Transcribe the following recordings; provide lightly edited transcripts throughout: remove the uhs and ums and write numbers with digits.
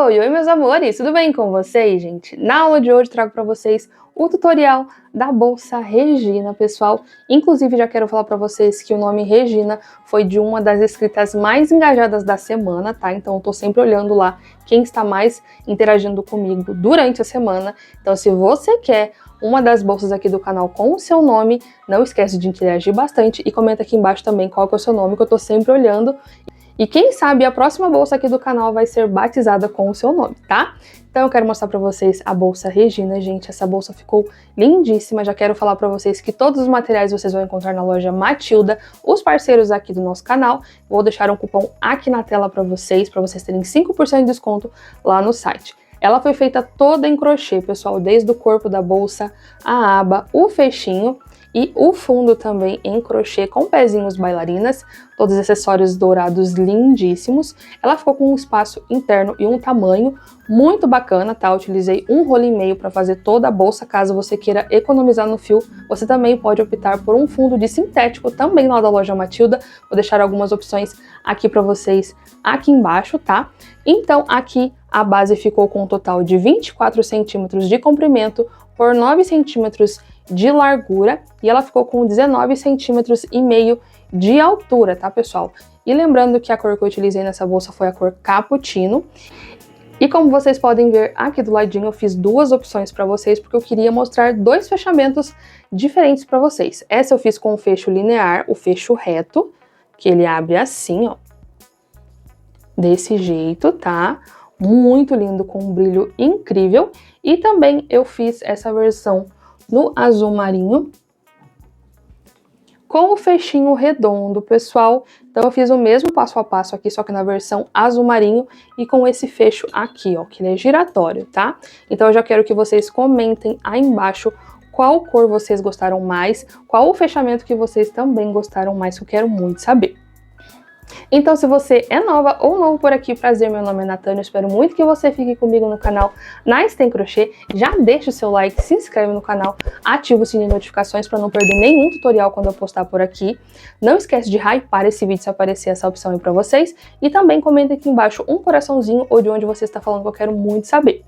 Oi, oi meus amores, tudo bem com vocês, gente? Na aula de hoje trago para vocês o tutorial da bolsa Regina, pessoal. Inclusive já quero falar para vocês que o nome Regina foi de uma das escritas mais engajadas da semana, tá? Então eu tô sempre olhando lá quem está mais interagindo comigo durante a semana. Então se você quer uma das bolsas aqui do canal com o seu nome, não esquece de interagir bastante e comenta aqui embaixo também qual que é o seu nome, que eu tô sempre olhando. E quem sabe a próxima bolsa aqui do canal vai ser batizada com o seu nome, tá? Então eu quero mostrar pra vocês a bolsa Regina, gente. Essa bolsa ficou lindíssima. Já quero falar pra vocês que todos os materiais vocês vão encontrar na loja Matilda, os parceiros aqui do nosso canal. Vou deixar um cupom aqui na tela pra vocês terem 5% de desconto lá no site. Ela foi feita toda em crochê, pessoal, desde o corpo da bolsa, a aba, o fechinho e o fundo também em crochê com pezinhos bailarinas, todos os acessórios dourados lindíssimos. Ela ficou com um espaço interno e um tamanho muito bacana, tá? Eu utilizei 1,5 rolo para fazer toda a bolsa. Caso você queira economizar no fio, você também pode optar por um fundo de sintético, também lá da loja Matilda. Vou deixar algumas opções aqui para vocês aqui embaixo, tá? Então aqui a base ficou com um total de 24 centímetros de comprimento por 9 centímetros de largura e ela ficou com 19,5 centímetros de altura, tá, pessoal? E lembrando que a cor que eu utilizei nessa bolsa foi a cor cappuccino. E como vocês podem ver aqui do ladinho, eu fiz duas opções para vocês, porque eu queria mostrar dois fechamentos diferentes para vocês. Essa eu fiz com o fecho linear, o fecho reto, que ele abre assim, ó. Desse jeito, tá? Muito lindo, com um brilho incrível. E também eu fiz essa versão no azul marinho, com o fechinho redondo, pessoal. Então eu fiz o mesmo passo a passo aqui, só que na versão azul marinho e com esse fecho aqui, ó, que ele é giratório, tá? Então eu já quero que vocês comentem aí embaixo qual cor vocês gostaram mais, qual o fechamento que vocês também gostaram mais, que eu quero muito saber. Então, se você é nova ou novo por aqui, prazer, meu nome é Natânia, eu espero muito que você fique comigo no canal na Tem Crochê, já deixa o seu like, se inscreve no canal, ativa o sininho de notificações para não perder nenhum tutorial quando eu postar por aqui. Não esquece de hypar esse vídeo se aparecer essa opção aí para vocês, e também comenta aqui embaixo um coraçãozinho ou de onde você está falando, que eu quero muito saber.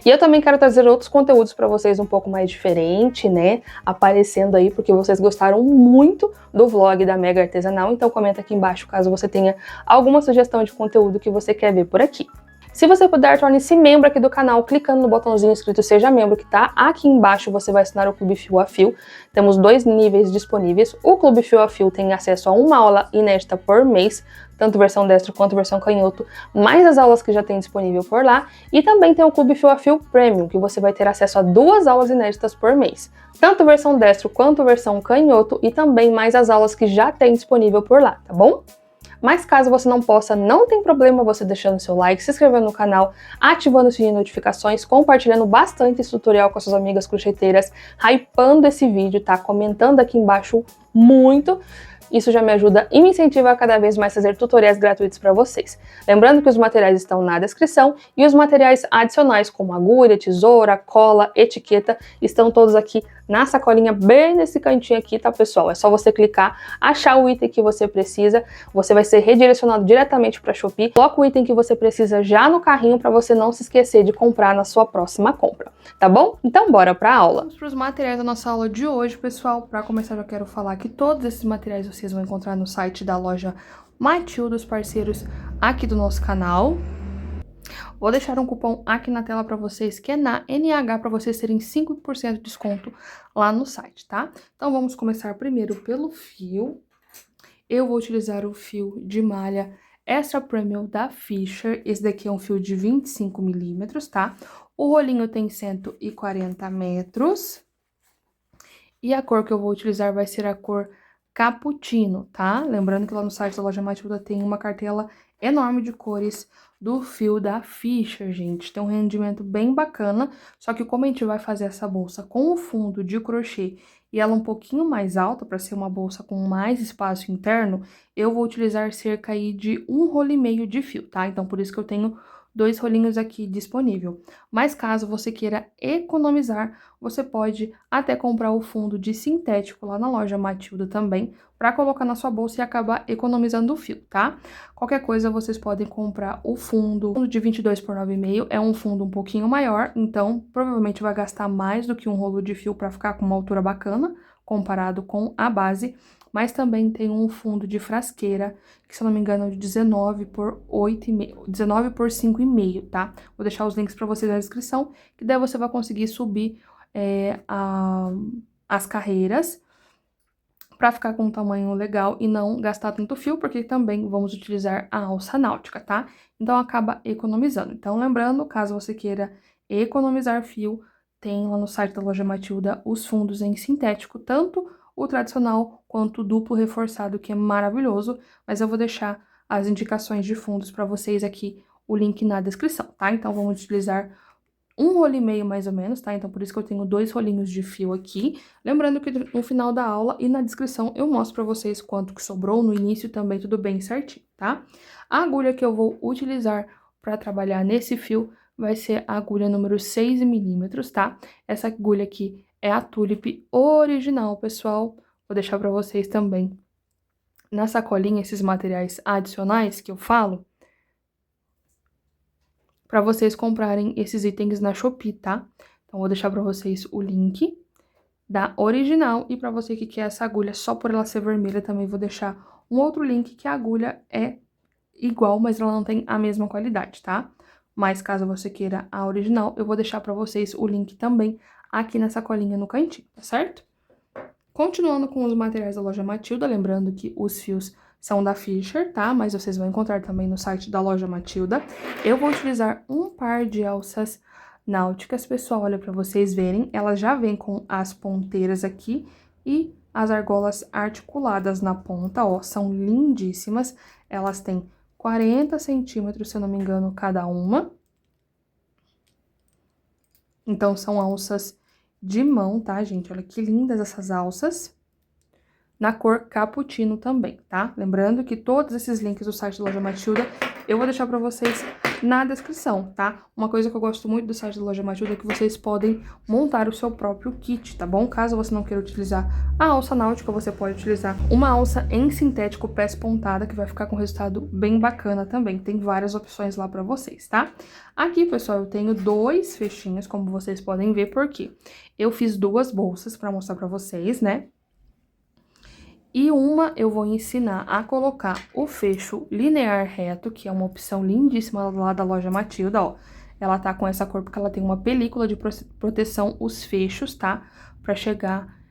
E eu também quero trazer outros conteúdos para vocês um pouco mais diferente, né? Aparecendo aí, porque vocês gostaram muito do vlog da Mega Artesanal. Então comenta aqui embaixo caso você tenha alguma sugestão de conteúdo que você quer ver por aqui. Se você puder, torne-se membro aqui do canal, clicando no botãozinho escrito Seja Membro, que tá aqui embaixo. Você vai assinar o Clube Fio a Fio. Temos 2 níveis disponíveis. O Clube Fio a Fio tem acesso a uma aula inédita por mês, tanto versão destro quanto versão canhoto, mais as aulas que já tem disponível por lá. E também tem o Clube Fio a Fio Premium, que você vai ter acesso a 2 aulas inéditas por mês, tanto versão destro quanto versão canhoto, e também mais as aulas que já tem disponível por lá, tá bom? Mas caso você não possa, não tem problema você deixando seu like, se inscrevendo no canal, ativando o sininho de notificações, compartilhando bastante esse tutorial com as suas amigas crocheteiras, hypando esse vídeo, tá? Comentando aqui embaixo muito. Isso já me ajuda e me incentiva a cada vez mais fazer tutoriais gratuitos para vocês. Lembrando que os materiais estão na descrição e os materiais adicionais como agulha, tesoura, cola, etiqueta estão todos aqui na sacolinha, bem nesse cantinho aqui, tá, pessoal? É só você clicar, achar o item que você precisa, você vai ser redirecionado diretamente para a Shopee. Coloca o item que você precisa já no carrinho para você não se esquecer de comprar na sua próxima compra, tá bom? Então bora para a aula. Vamos para os materiais da nossa aula de hoje, pessoal. Para começar, eu quero falar que todos esses materiais vocês vão encontrar no site da loja Matilda, os parceiros aqui do nosso canal. Vou deixar um cupom aqui na tela para vocês, que é na NH, para vocês terem 5% de desconto lá no site, tá? Então, vamos começar primeiro pelo fio. Eu vou utilizar o fio de malha Extra Premium da Fisher. Esse daqui é um fio de 25 milímetros, tá? O rolinho tem 140 metros. E a cor que eu vou utilizar vai ser a cor cappuccino, tá? Lembrando que lá no site da loja Matilda tem uma cartela enorme de cores do fio da Fisher, gente. Tem um rendimento bem bacana, só que como a gente vai fazer essa bolsa com o fundo de crochê e ela um pouquinho mais alta, para ser uma bolsa com mais espaço interno, eu vou utilizar cerca aí de 1,5 rolo de fio, tá? Então, por isso que eu tenho 2 rolinhos aqui disponível. Mas caso você queira economizar, você pode até comprar o fundo de sintético lá na loja Matilda também, para colocar na sua bolsa e acabar economizando o fio, tá? Qualquer coisa, vocês podem comprar o fundo de 22 por 9,5, é um fundo um pouquinho maior, então provavelmente vai gastar mais do que um rolo de fio para ficar com uma altura bacana, comparado com a base, mas também tem um fundo de frasqueira, que se eu não me engano é de 19 por 8,5, 19 por 5,5, tá? Vou deixar os links para vocês na descrição, que daí você vai conseguir subir as carreiras para ficar com um tamanho legal e não gastar tanto fio, porque também vamos utilizar a alça náutica, tá? Então acaba economizando. Então lembrando, caso você queira economizar fio, tem lá no site da loja Matilda os fundos em sintético, tanto o tradicional quanto o duplo reforçado, que é maravilhoso, mas eu vou deixar as indicações de fundos para vocês aqui, o link na descrição, tá? Então vamos utilizar um rolo e meio mais ou menos, tá? Então por isso que eu tenho 2 rolinhos de fio aqui. Lembrando que no final da aula e na descrição eu mostro pra vocês quanto que sobrou, no início também tudo bem certinho, tá? A agulha que eu vou utilizar pra trabalhar nesse fio vai ser a agulha número 6 milímetros, tá? Essa agulha aqui é a Tulip original, pessoal. Vou deixar pra vocês também na sacolinha esses materiais adicionais que eu falo, para vocês comprarem esses itens na Shopee, tá? Então, vou deixar para vocês o link da original e para você que quer essa agulha só por ela ser vermelha, também vou deixar um outro link que a agulha é igual, mas ela não tem a mesma qualidade, tá? Mas caso você queira a original, eu vou deixar para vocês o link também aqui nessa colinha no cantinho, tá certo? Continuando com os materiais da loja Matilda, lembrando que os fios são da Fisher, tá? Mas vocês vão encontrar também no site da loja Matilda. Eu vou utilizar um par de alças náuticas, pessoal, olha para vocês verem. Elas já vêm com as ponteiras aqui e as argolas articuladas na ponta, ó, são lindíssimas. Elas têm 40 centímetros, se eu não me engano, cada uma. Então, são alças de mão, tá, gente? Olha que lindas essas alças. Na cor cappuccino também, tá? Lembrando que todos esses links do site da loja Matilda eu vou deixar pra vocês na descrição, tá? Uma coisa que eu gosto muito do site da loja Matilda é que vocês podem montar o seu próprio kit, tá bom? Caso você não queira utilizar a alça náutica, você pode utilizar uma alça em sintético pés pontada, que vai ficar com um resultado bem bacana também. Tem várias opções lá pra vocês, tá? Aqui, pessoal, eu tenho 2 fechinhos, como vocês podem ver, porque eu fiz 2 bolsas pra mostrar pra vocês, né? E uma eu vou ensinar a colocar o fecho linear reto, que é uma opção lindíssima lá da loja Matilda, ó. Ela tá com essa cor porque ela tem uma película de proteção, os fechos, tá? Pra chegar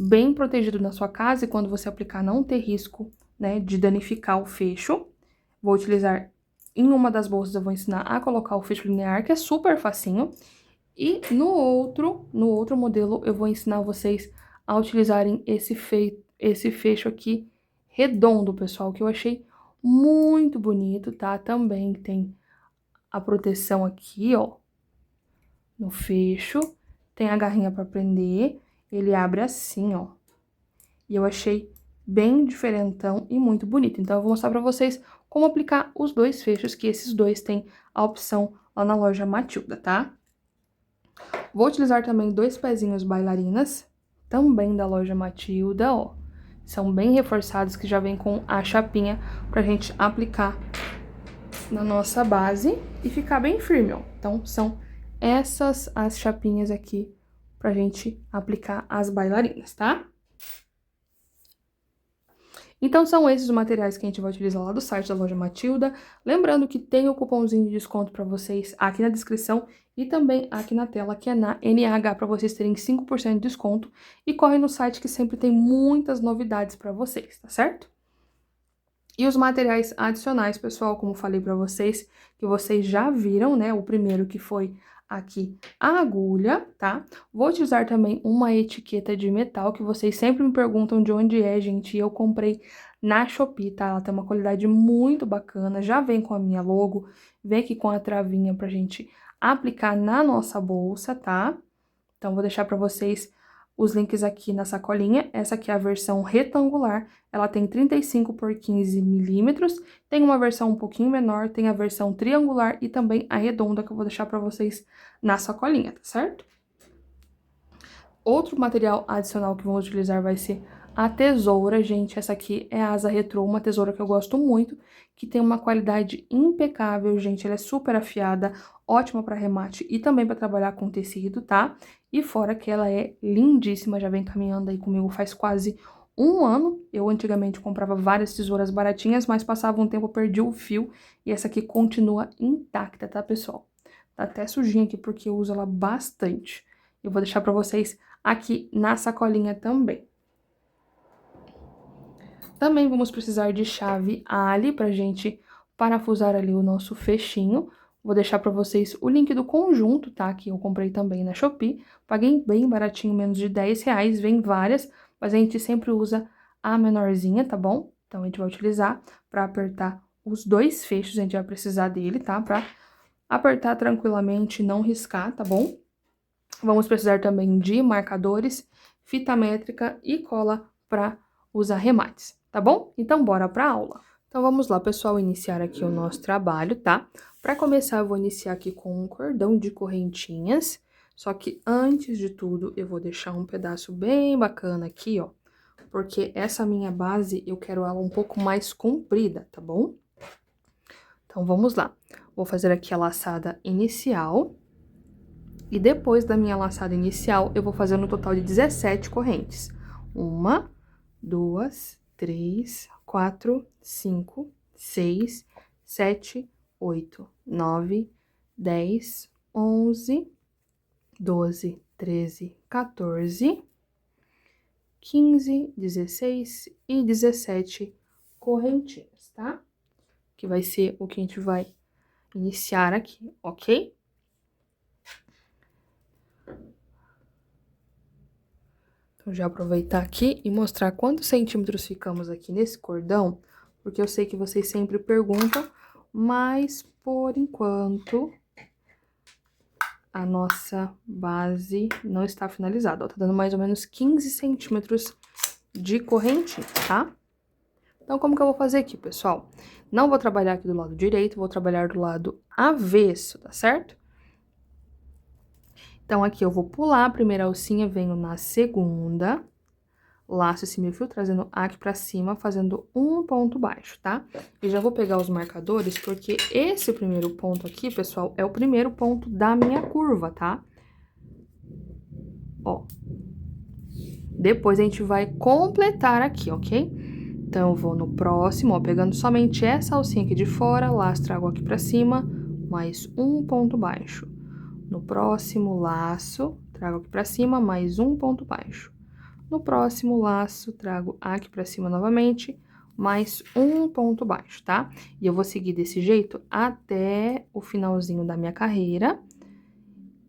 bem protegido na sua casa e quando você aplicar não ter risco, né, de danificar o fecho. Vou utilizar em uma das bolsas, eu vou ensinar a colocar o fecho linear, que é super facinho. E no outro modelo, eu vou ensinar vocês a utilizarem esse fecho aqui redondo, pessoal, que eu achei muito bonito, tá? Também tem a proteção aqui, ó, no fecho. Tem a garrinha pra prender, ele abre assim, ó. E eu achei bem diferentão e muito bonito. Então, eu vou mostrar pra vocês como aplicar os 2 fechos, que esses 2 têm a opção lá na loja Matilda, tá? Vou utilizar também 2 pezinhos bailarinas, também da loja Matilda, ó. São bem reforçados, que já vem com a chapinha pra gente aplicar na nossa base e ficar bem firme, ó. Então, são essas as chapinhas aqui pra gente aplicar as bailarinas, tá? Então, são esses os materiais que a gente vai utilizar lá do site da loja Matilda. Lembrando que tem o cupomzinho de desconto para vocês aqui na descrição e também aqui na tela, que é na NH, para vocês terem 5% de desconto. E corre no site que sempre tem muitas novidades para vocês, tá certo? E os materiais adicionais, pessoal, como falei para vocês, que vocês já viram, né? O primeiro que foi aqui a agulha, tá? Vou utilizar também uma etiqueta de metal, que vocês sempre me perguntam de onde é, gente. E eu comprei na Shopee, tá? Ela tem uma qualidade muito bacana, já vem com a minha logo, vem aqui com a travinha pra gente aplicar na nossa bolsa, tá? Então, vou deixar pra vocês os links aqui na sacolinha. Essa aqui é a versão retangular, ela tem 35 por 15 milímetros. Tem uma versão um pouquinho menor, tem a versão triangular e também a redonda, que eu vou deixar pra vocês na sacolinha, tá certo? Outro material adicional que vamos utilizar vai ser a tesoura, gente. Essa aqui é a Asa Retro, uma tesoura que eu gosto muito, que tem uma qualidade impecável, gente. Ela é super afiada, ótima para remate e também para trabalhar com tecido, tá? E fora que ela é lindíssima, já vem caminhando aí comigo faz quase um ano. Eu antigamente comprava várias tesouras baratinhas, mas passava um tempo eu perdi o fio. E essa aqui continua intacta, tá, pessoal? Tá até sujinha aqui porque eu uso ela bastante. Eu vou deixar pra vocês aqui na sacolinha também. Também vamos precisar de chave Ali pra gente parafusar ali o nosso fechinho. Vou deixar pra vocês o link do conjunto, tá? Que eu comprei também na Shopee. Paguei bem baratinho, menos de R$10. Vem várias, mas a gente sempre usa a menorzinha, tá bom? Então, a gente vai utilizar pra apertar os dois fechos. A gente vai precisar dele, tá? Pra apertar tranquilamente e não riscar, tá bom? Vamos precisar também de marcadores, fita métrica e cola para os arremates, tá bom? Então, bora para a aula. Então, vamos lá, pessoal, iniciar aqui o nosso trabalho, tá? Para começar, eu vou iniciar aqui com um cordão de correntinhas, só que antes de tudo, eu vou deixar um pedaço bem bacana aqui, ó, porque essa minha base, eu quero ela um pouco mais comprida, tá bom? Então, vamos lá. Vou fazer aqui a laçada inicial. E depois da minha laçada inicial, eu vou fazer no total de 17 correntes. 1, 2, 3, 4, 5, 6, 7, 8, 9, 10, 11, 12, 13, 14, 15, 16 e 17 correntinhas, tá? Que vai ser o que a gente vai iniciar aqui, ok? Então, já aproveitar aqui e mostrar quantos centímetros ficamos aqui nesse cordão, porque eu sei que vocês sempre perguntam, mas por enquanto a nossa base não está finalizada, ó, tá dando mais ou menos 15 centímetros de correntinha, tá? Então, como que eu vou fazer aqui, pessoal? Não vou trabalhar aqui do lado direito, vou trabalhar do lado avesso, tá certo? Então, aqui eu vou pular a primeira alcinha, venho na segunda, laço esse meu fio, trazendo aqui pra cima, fazendo um ponto baixo, tá? E já vou pegar os marcadores, porque esse primeiro ponto aqui, pessoal, é o primeiro ponto da minha curva, tá? Ó. Depois a gente vai completar aqui, ok? Então, eu vou no próximo, ó, pegando somente essa alcinha aqui de fora, laço, trago aqui pra cima, mais um ponto baixo. No próximo laço, trago aqui pra cima, mais um ponto baixo. No próximo laço, trago aqui pra cima novamente, mais um ponto baixo, tá? E eu vou seguir desse jeito até o finalzinho da minha carreira.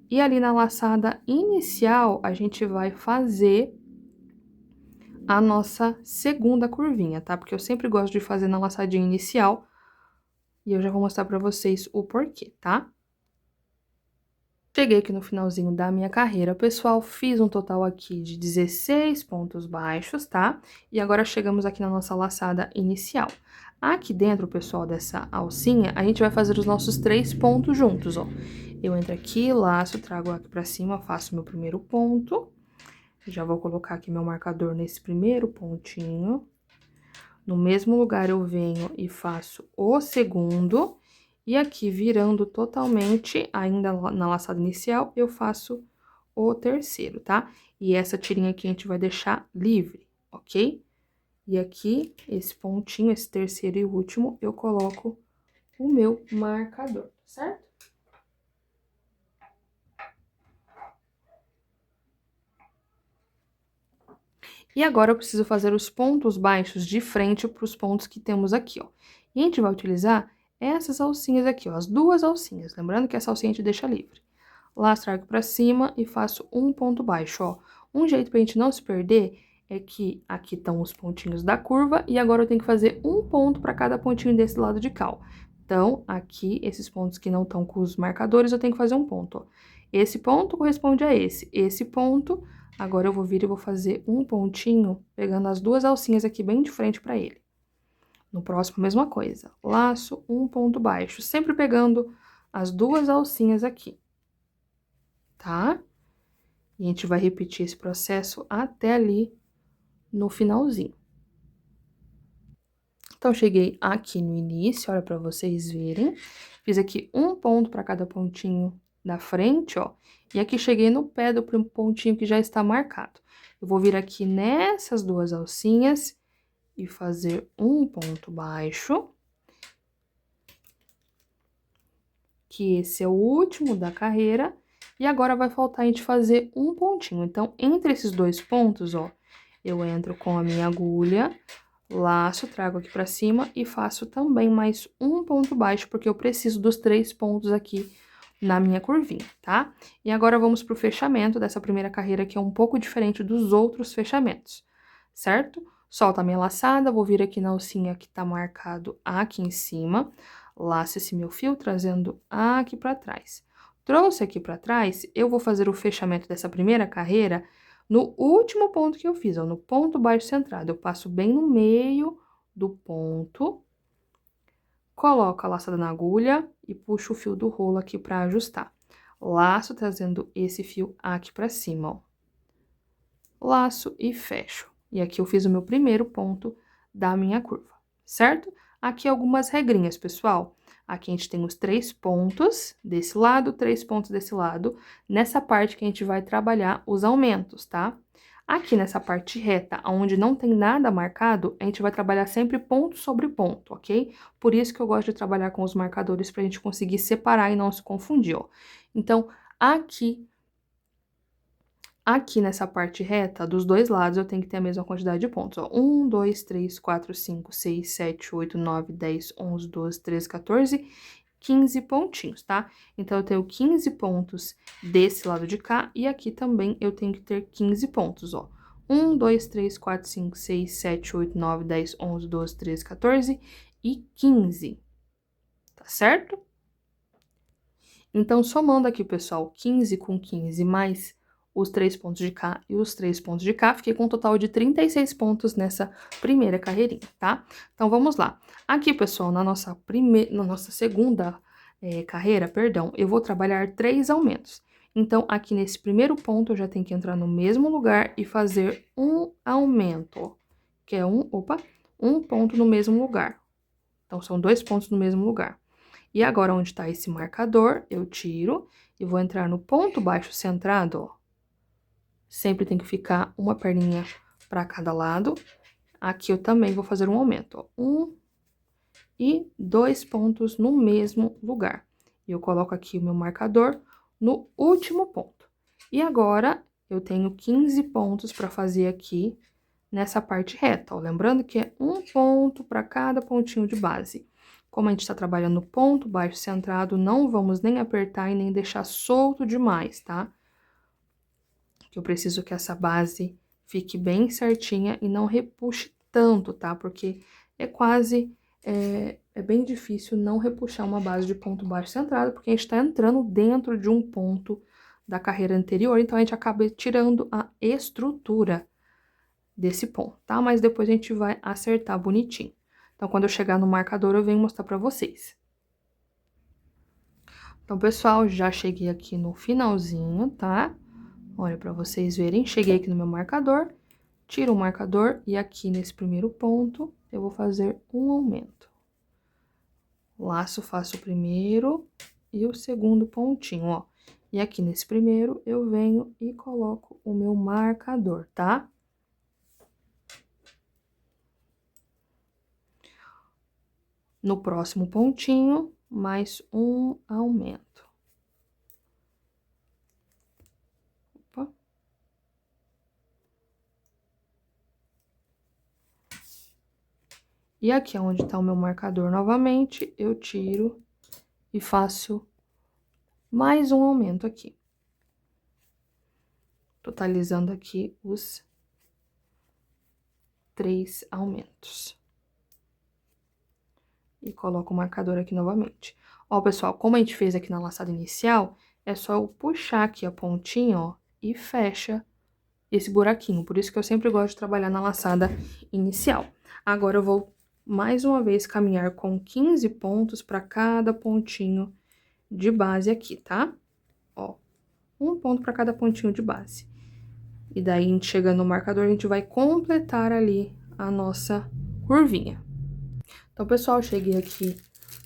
E ali na laçada inicial, a gente vai fazer a nossa segunda curvinha, tá? Porque eu sempre gosto de fazer na laçadinha inicial. E eu já vou mostrar pra vocês o porquê, tá? Cheguei aqui no finalzinho da minha carreira, pessoal, fiz um total aqui de 16 pontos baixos, tá? E agora chegamos aqui na nossa laçada inicial. Aqui dentro, pessoal, dessa alcinha, a gente vai fazer os nossos 3 pontos juntos, ó. Eu entro aqui, laço, trago aqui pra cima, faço meu primeiro ponto. Já vou colocar aqui meu marcador nesse primeiro pontinho. No mesmo lugar eu venho e faço o segundo. E aqui, virando totalmente, ainda na laçada inicial, eu faço o terceiro, tá? E essa tirinha aqui a gente vai deixar livre, ok? E aqui, esse pontinho, esse terceiro e último, eu coloco o meu marcador, certo? E agora eu preciso fazer os pontos baixos de frente para os pontos que temos aqui, ó. E a gente vai utilizar essas alcinhas aqui, ó, as duas alcinhas. Lembrando que essa alcinha a gente deixa livre. Laço, trago pra cima e faço um ponto baixo, ó. Um jeito pra gente não se perder é que aqui estão os pontinhos da curva e agora eu tenho que fazer um ponto para cada pontinho desse lado de cá, ó. Então, aqui, esses pontos que não estão com os marcadores, eu tenho que fazer um ponto, ó. Esse ponto corresponde a esse ponto Agora eu vou vir e vou fazer um pontinho, pegando as duas alcinhas aqui bem de frente pra ele. No próximo, mesma coisa. Laço, um ponto baixo, sempre pegando as duas alcinhas aqui, tá? E a gente vai repetir esse processo até ali no finalzinho. Então, cheguei aqui no início, olha pra vocês verem. Fiz aqui um ponto pra cada pontinho da frente, ó. E aqui cheguei no pé do pontinho que já está marcado. Eu vou vir aqui nessas duas alcinhas e fazer um ponto baixo. Que esse é o último da carreira. E agora vai faltar a gente fazer um pontinho. Então, entre esses dois pontos, ó, eu entro com a minha agulha, laço, trago aqui pra cima e faço também mais um ponto baixo, porque eu preciso dos 3 pontos aqui na minha curvinha, tá? E agora vamos pro fechamento dessa primeira carreira, que é um pouco diferente dos outros fechamentos, certo? Solto a minha laçada, vou vir aqui na alcinha que tá marcado aqui em cima, laço esse meu fio, trazendo aqui pra trás. Trouxe aqui pra trás, eu vou fazer o fechamento dessa primeira carreira no último ponto que eu fiz, ó, no ponto baixo centrado. Eu passo bem no meio do ponto, coloco a laçada na agulha e puxo o fio do rolo aqui pra ajustar. Laço, trazendo esse fio aqui pra cima, ó. Laço e fecho. E aqui eu fiz o meu primeiro ponto da minha curva, certo? Aqui algumas regrinhas, pessoal. Aqui a gente tem os 3 pontos desse lado, 3 pontos desse lado. Nessa parte que a gente vai trabalhar os aumentos, tá? Aqui nessa parte reta, onde não tem nada marcado, a gente vai trabalhar sempre ponto sobre ponto, ok? Por isso que eu gosto de trabalhar com os marcadores, pra gente conseguir separar e não se confundir, ó. Então, aqui nessa parte reta, dos dois lados, eu tenho que ter a mesma quantidade de pontos, ó. 1, 2, 3, 4, 5, 6, 7, 8, 9, 10, 11, 12, 13, 14, 15 pontinhos, tá? Então, eu tenho 15 pontos desse lado de cá, e aqui também eu tenho que ter 15 pontos, ó. 1, 2, 3, 4, 5, 6, 7, 8, 9, 10, 11, 12, 13, 14 e 15, tá certo? Então, somando aqui, pessoal, 15 com 15 mais os 3 pontos de cá e os 3 pontos de cá, fiquei com um total de 36 pontos nessa primeira carreirinha, tá? Então, vamos lá. Aqui, pessoal, na nossa segunda carreira, perdão, eu vou trabalhar 3 aumentos. Então, aqui nesse primeiro ponto, eu já tenho que entrar no mesmo lugar e fazer um aumento, ó, que é um ponto no mesmo lugar. Então, são 2 pontos no mesmo lugar. E agora, onde tá esse marcador, eu tiro e vou entrar no ponto baixo centrado, ó. Sempre tem que ficar uma perninha para cada lado. Aqui eu também vou fazer um aumento, ó. 1 e 2 pontos no mesmo lugar. E eu coloco aqui o meu marcador no último ponto. E agora, eu tenho 15 pontos para fazer aqui nessa parte reta, ó. Lembrando que é um ponto para cada pontinho de base. Como a gente está trabalhando no ponto baixo centrado, não vamos nem apertar e nem deixar solto demais, tá? Que eu preciso que essa base fique bem certinha e não repuxe tanto, tá? Porque é bem difícil não repuxar uma base de ponto baixo centrado, porque a gente tá entrando dentro de um ponto da carreira anterior, então a gente acaba tirando a estrutura desse ponto, tá? Mas depois a gente vai acertar bonitinho. Então, quando eu chegar no marcador, eu venho mostrar pra vocês. Então, pessoal, já cheguei aqui no finalzinho, tá? Olha, pra vocês verem, cheguei aqui no meu marcador, tiro o marcador e aqui nesse primeiro ponto, eu vou fazer um aumento. Laço, faço o primeiro e o segundo pontinho, ó. E aqui nesse primeiro, eu venho e coloco o meu marcador, tá? No próximo pontinho, mais um aumento. Opa. E aqui onde tá o meu marcador novamente, eu tiro e faço mais um aumento aqui. Totalizando aqui os 3 aumentos. E coloco o marcador aqui novamente. Ó, pessoal, como a gente fez aqui na laçada inicial, é só eu puxar aqui a pontinha, ó, e fecha esse buraquinho. Por isso que eu sempre gosto de trabalhar na laçada inicial. Agora eu vou, mais uma vez, caminhar com 15 pontos para cada pontinho de base aqui, tá? Ó, um ponto para cada pontinho de base. E daí, a gente chega no marcador, a gente vai completar ali a nossa curvinha. Então, pessoal, eu cheguei aqui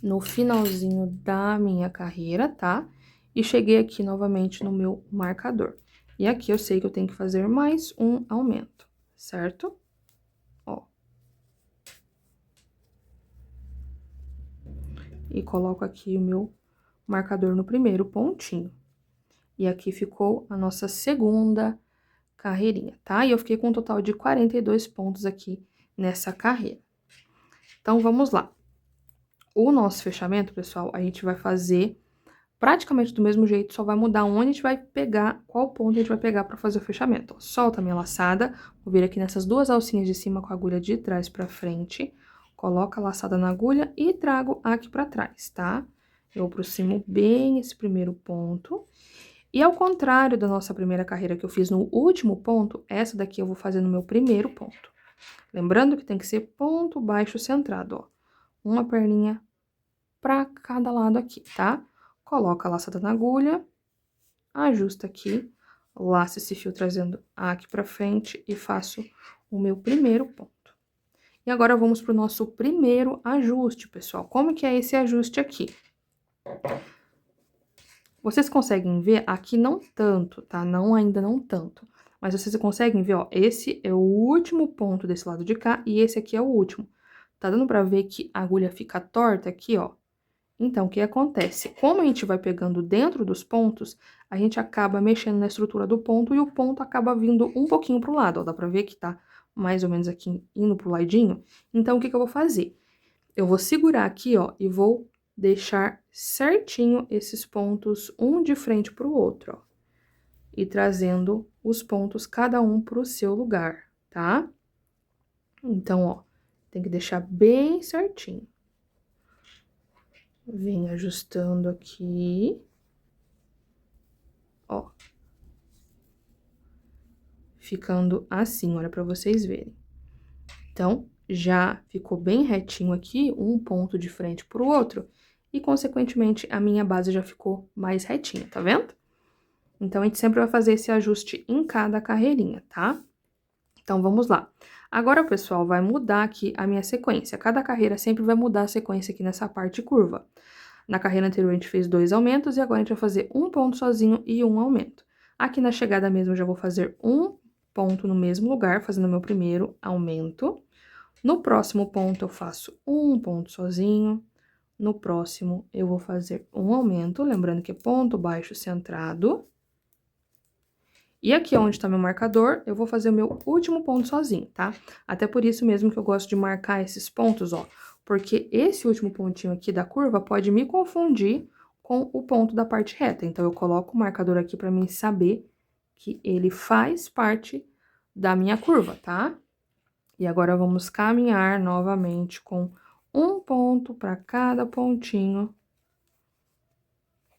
no finalzinho da minha carreira, tá? E cheguei aqui novamente no meu marcador. E aqui eu sei que eu tenho que fazer mais um aumento, certo? Ó. E coloco aqui o meu marcador no primeiro pontinho. E aqui ficou a nossa segunda carreirinha, tá? E eu fiquei com um total de 42 pontos aqui nessa carreira. Então, vamos lá. O nosso fechamento, pessoal, a gente vai fazer praticamente do mesmo jeito, só vai mudar onde a gente vai pegar, qual ponto a gente vai pegar pra fazer o fechamento. Ó, solta a minha laçada, vou vir aqui nessas duas alcinhas de cima com a agulha de trás pra frente, coloco a laçada na agulha e trago aqui pra trás, tá? Eu aproximo bem esse primeiro ponto. E ao contrário da nossa primeira carreira que eu fiz no último ponto, essa daqui eu vou fazer no meu primeiro ponto. Lembrando que tem que ser ponto baixo centrado, ó. Uma perninha pra cada lado aqui, tá? Coloca a laçada na agulha, ajusta aqui, laço esse fio trazendo aqui pra frente e faço o meu primeiro ponto. E agora vamos pro nosso primeiro ajuste, pessoal. Como que é esse ajuste aqui? Vocês conseguem ver? Aqui não tanto, tá? Ainda não tanto. Mas vocês conseguem ver, ó, esse é o último ponto desse lado de cá e esse aqui é o último. Tá dando pra ver que a agulha fica torta aqui, ó? Então, o que acontece? Como a gente vai pegando dentro dos pontos, a gente acaba mexendo na estrutura do ponto e o ponto acaba vindo um pouquinho pro lado, ó. Dá pra ver que tá mais ou menos aqui indo pro ladinho. Então, o que que eu vou fazer? Eu vou segurar aqui, ó, e vou deixar certinho esses pontos, um de frente pro outro, ó. E trazendo os pontos, cada um pro seu lugar, tá? Então, ó, tem que deixar bem certinho. Vem ajustando aqui. Ó. Ficando assim, olha, pra vocês verem. Então, já ficou bem retinho aqui, um ponto de frente pro outro. E, consequentemente, a minha base já ficou mais retinha, tá vendo? Então, a gente sempre vai fazer esse ajuste em cada carreirinha, tá? Então, vamos lá. Agora, pessoal, vai mudar aqui a minha sequência. Cada carreira sempre vai mudar a sequência aqui nessa parte curva. Na carreira anterior, a gente fez 2 aumentos e agora a gente vai fazer um ponto sozinho e um aumento. Aqui na chegada mesmo, eu já vou fazer um ponto no mesmo lugar, fazendo meu primeiro aumento. No próximo ponto, eu faço um ponto sozinho. No próximo, eu vou fazer um aumento, lembrando que é ponto baixo centrado. E aqui onde tá meu marcador, eu vou fazer o meu último ponto sozinho, tá? Até por isso mesmo que eu gosto de marcar esses pontos, ó. Porque esse último pontinho aqui da curva pode me confundir com o ponto da parte reta. Então, eu coloco o marcador aqui pra mim saber que ele faz parte da minha curva, tá? E agora, vamos caminhar novamente com um ponto pra cada pontinho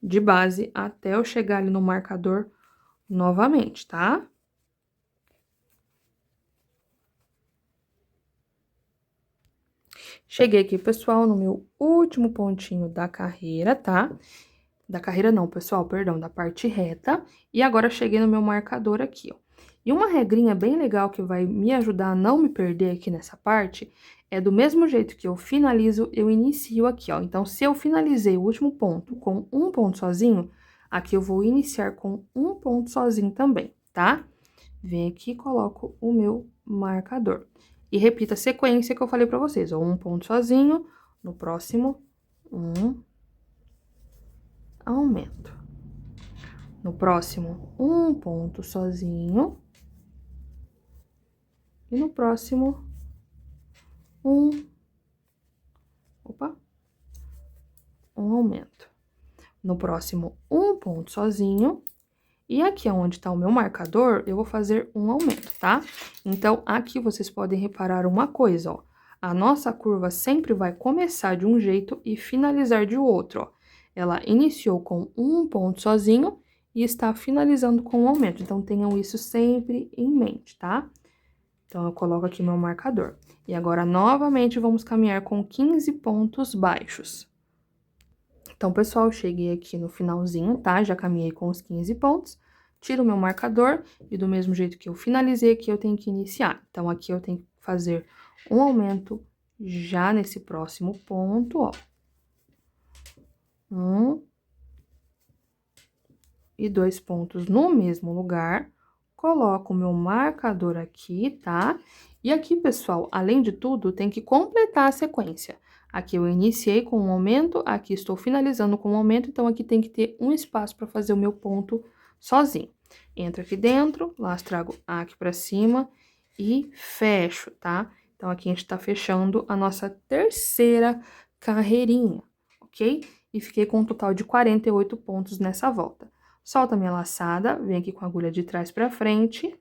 de base até eu chegar ali no marcador novamente, tá? Cheguei aqui, pessoal, no meu último pontinho da carreira, tá? Da carreira não, pessoal, perdão, da parte reta. E agora cheguei no meu marcador aqui, ó. E uma regrinha bem legal que vai me ajudar a não me perder aqui nessa parte é do mesmo jeito que eu finalizo, eu inicio aqui, ó. Então, se eu finalizei o último ponto com um ponto sozinho, aqui eu vou iniciar com um ponto sozinho também, tá? Venho aqui e coloco o meu marcador. E repita a sequência que eu falei pra vocês, ó. Um ponto sozinho, no próximo, um aumento. No próximo, um ponto sozinho. E no próximo, um aumento. No próximo, um ponto sozinho. E aqui onde tá o meu marcador, eu vou fazer um aumento, tá? Então, aqui vocês podem reparar uma coisa, ó. A nossa curva sempre vai começar de um jeito e finalizar de outro, ó. Ela iniciou com um ponto sozinho e está finalizando com um aumento. Então, tenham isso sempre em mente, tá? Então, eu coloco aqui meu marcador. E agora, novamente, vamos caminhar com 15 pontos baixos. Então, pessoal, cheguei aqui no finalzinho, tá? Já caminhei com os 15 pontos. Tiro o meu marcador e do mesmo jeito que eu finalizei aqui, eu tenho que iniciar. Então, aqui eu tenho que fazer um aumento já nesse próximo ponto, ó. 1 e 2 pontos no mesmo lugar. Coloco o meu marcador aqui, tá? E aqui, pessoal, além de tudo, tem que completar a sequência. Aqui eu iniciei com um aumento, aqui estou finalizando com um aumento, então aqui tem que ter um espaço para fazer o meu ponto sozinho. Entro aqui dentro, trago aqui para cima e fecho, tá? Então, aqui a gente tá fechando a nossa terceira carreirinha, ok? E fiquei com um total de 48 pontos nessa volta. Solto a minha laçada, venho aqui com a agulha de trás pra frente,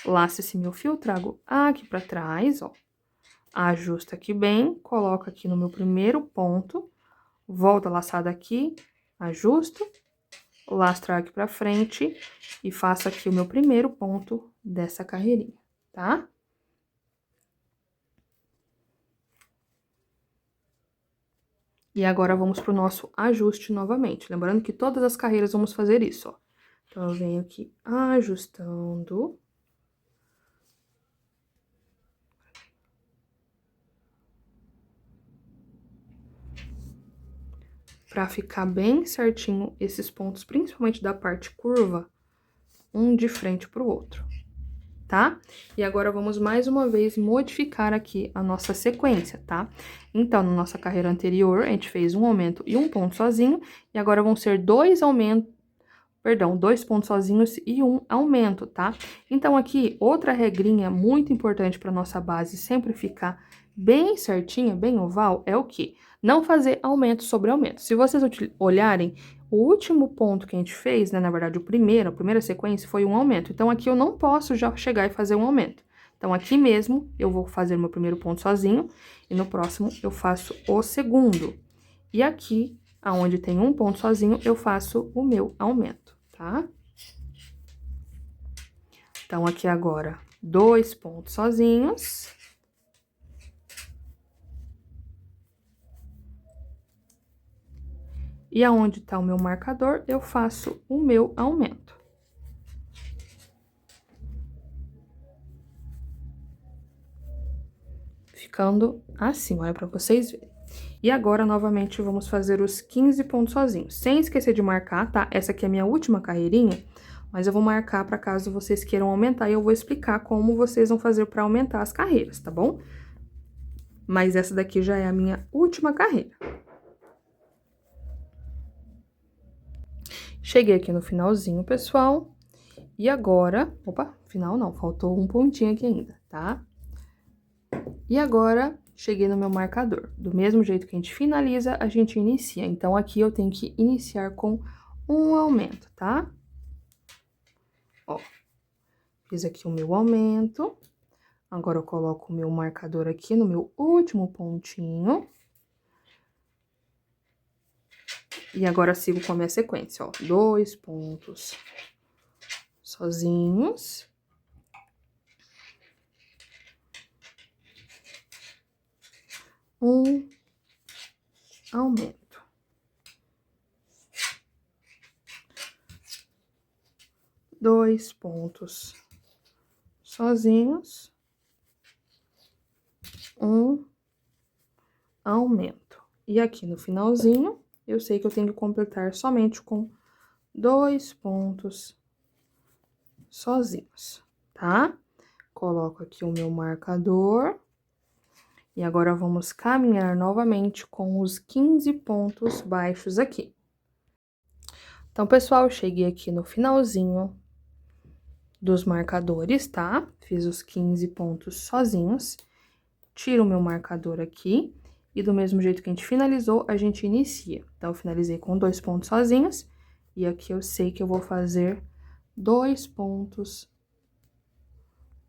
laço esse meu fio, trago aqui pra trás, ó. Ajusto aqui bem, coloco aqui no meu primeiro ponto, volto a laçada aqui, ajusto, laço, trago aqui pra frente e faço aqui o meu primeiro ponto dessa carreirinha, tá? E agora, vamos pro nosso ajuste novamente. Lembrando que todas as carreiras vamos fazer isso, ó. Então, eu venho aqui ajustando. Pra ficar bem certinho esses pontos, principalmente da parte curva, um de frente pro outro, tá? E agora, vamos mais uma vez modificar aqui a nossa sequência, tá? Então, na nossa carreira anterior, a gente fez um aumento e um ponto sozinho, e agora vão ser dois pontos sozinhos e um aumento, tá? Então, aqui, outra regrinha muito importante para nossa base sempre ficar bem certinha, bem oval, é o quê? Não fazer aumento sobre aumento. Se vocês olharem, o último ponto que a gente fez, né, na verdade, a primeira sequência foi um aumento. Então, aqui eu não posso já chegar e fazer um aumento. Então, aqui mesmo, eu vou fazer meu primeiro ponto sozinho, e no próximo eu faço o segundo. E aqui, aonde tem um ponto sozinho, eu faço o meu aumento, tá? Então, aqui agora, 2 pontos sozinhos. E aonde tá o meu marcador, eu faço o meu aumento. Ficando assim, olha pra vocês verem. E agora, novamente, vamos fazer os 15 pontos sozinhos. Sem esquecer de marcar, tá? Essa aqui é a minha última carreirinha, mas eu vou marcar para caso vocês queiram aumentar e eu vou explicar como vocês vão fazer para aumentar as carreiras, tá bom? Mas essa daqui já é a minha última carreira. Cheguei aqui no finalzinho, pessoal. E agora... Opa, final não, faltou um pontinho aqui ainda, tá? E agora, cheguei no meu marcador. Do mesmo jeito que a gente finaliza, a gente inicia. Então, aqui eu tenho que iniciar com um aumento, tá? Ó, fiz aqui o meu aumento. Agora, eu coloco o meu marcador aqui no meu último pontinho. E agora, sigo com a minha sequência, ó. 2 pontos sozinhos. Um aumento. 2 pontos sozinhos. Um aumento. E aqui no finalzinho, eu sei que eu tenho que completar somente com 2 pontos sozinhos, tá? Coloco aqui o meu marcador. E agora, vamos caminhar novamente com os 15 pontos baixos aqui. Então, pessoal, cheguei aqui no finalzinho dos marcadores, tá? Fiz os 15 pontos sozinhos. Tiro o meu marcador aqui. E do mesmo jeito que a gente finalizou, a gente inicia. Então, eu finalizei com 2 pontos sozinhos. E aqui eu sei que eu vou fazer 2 pontos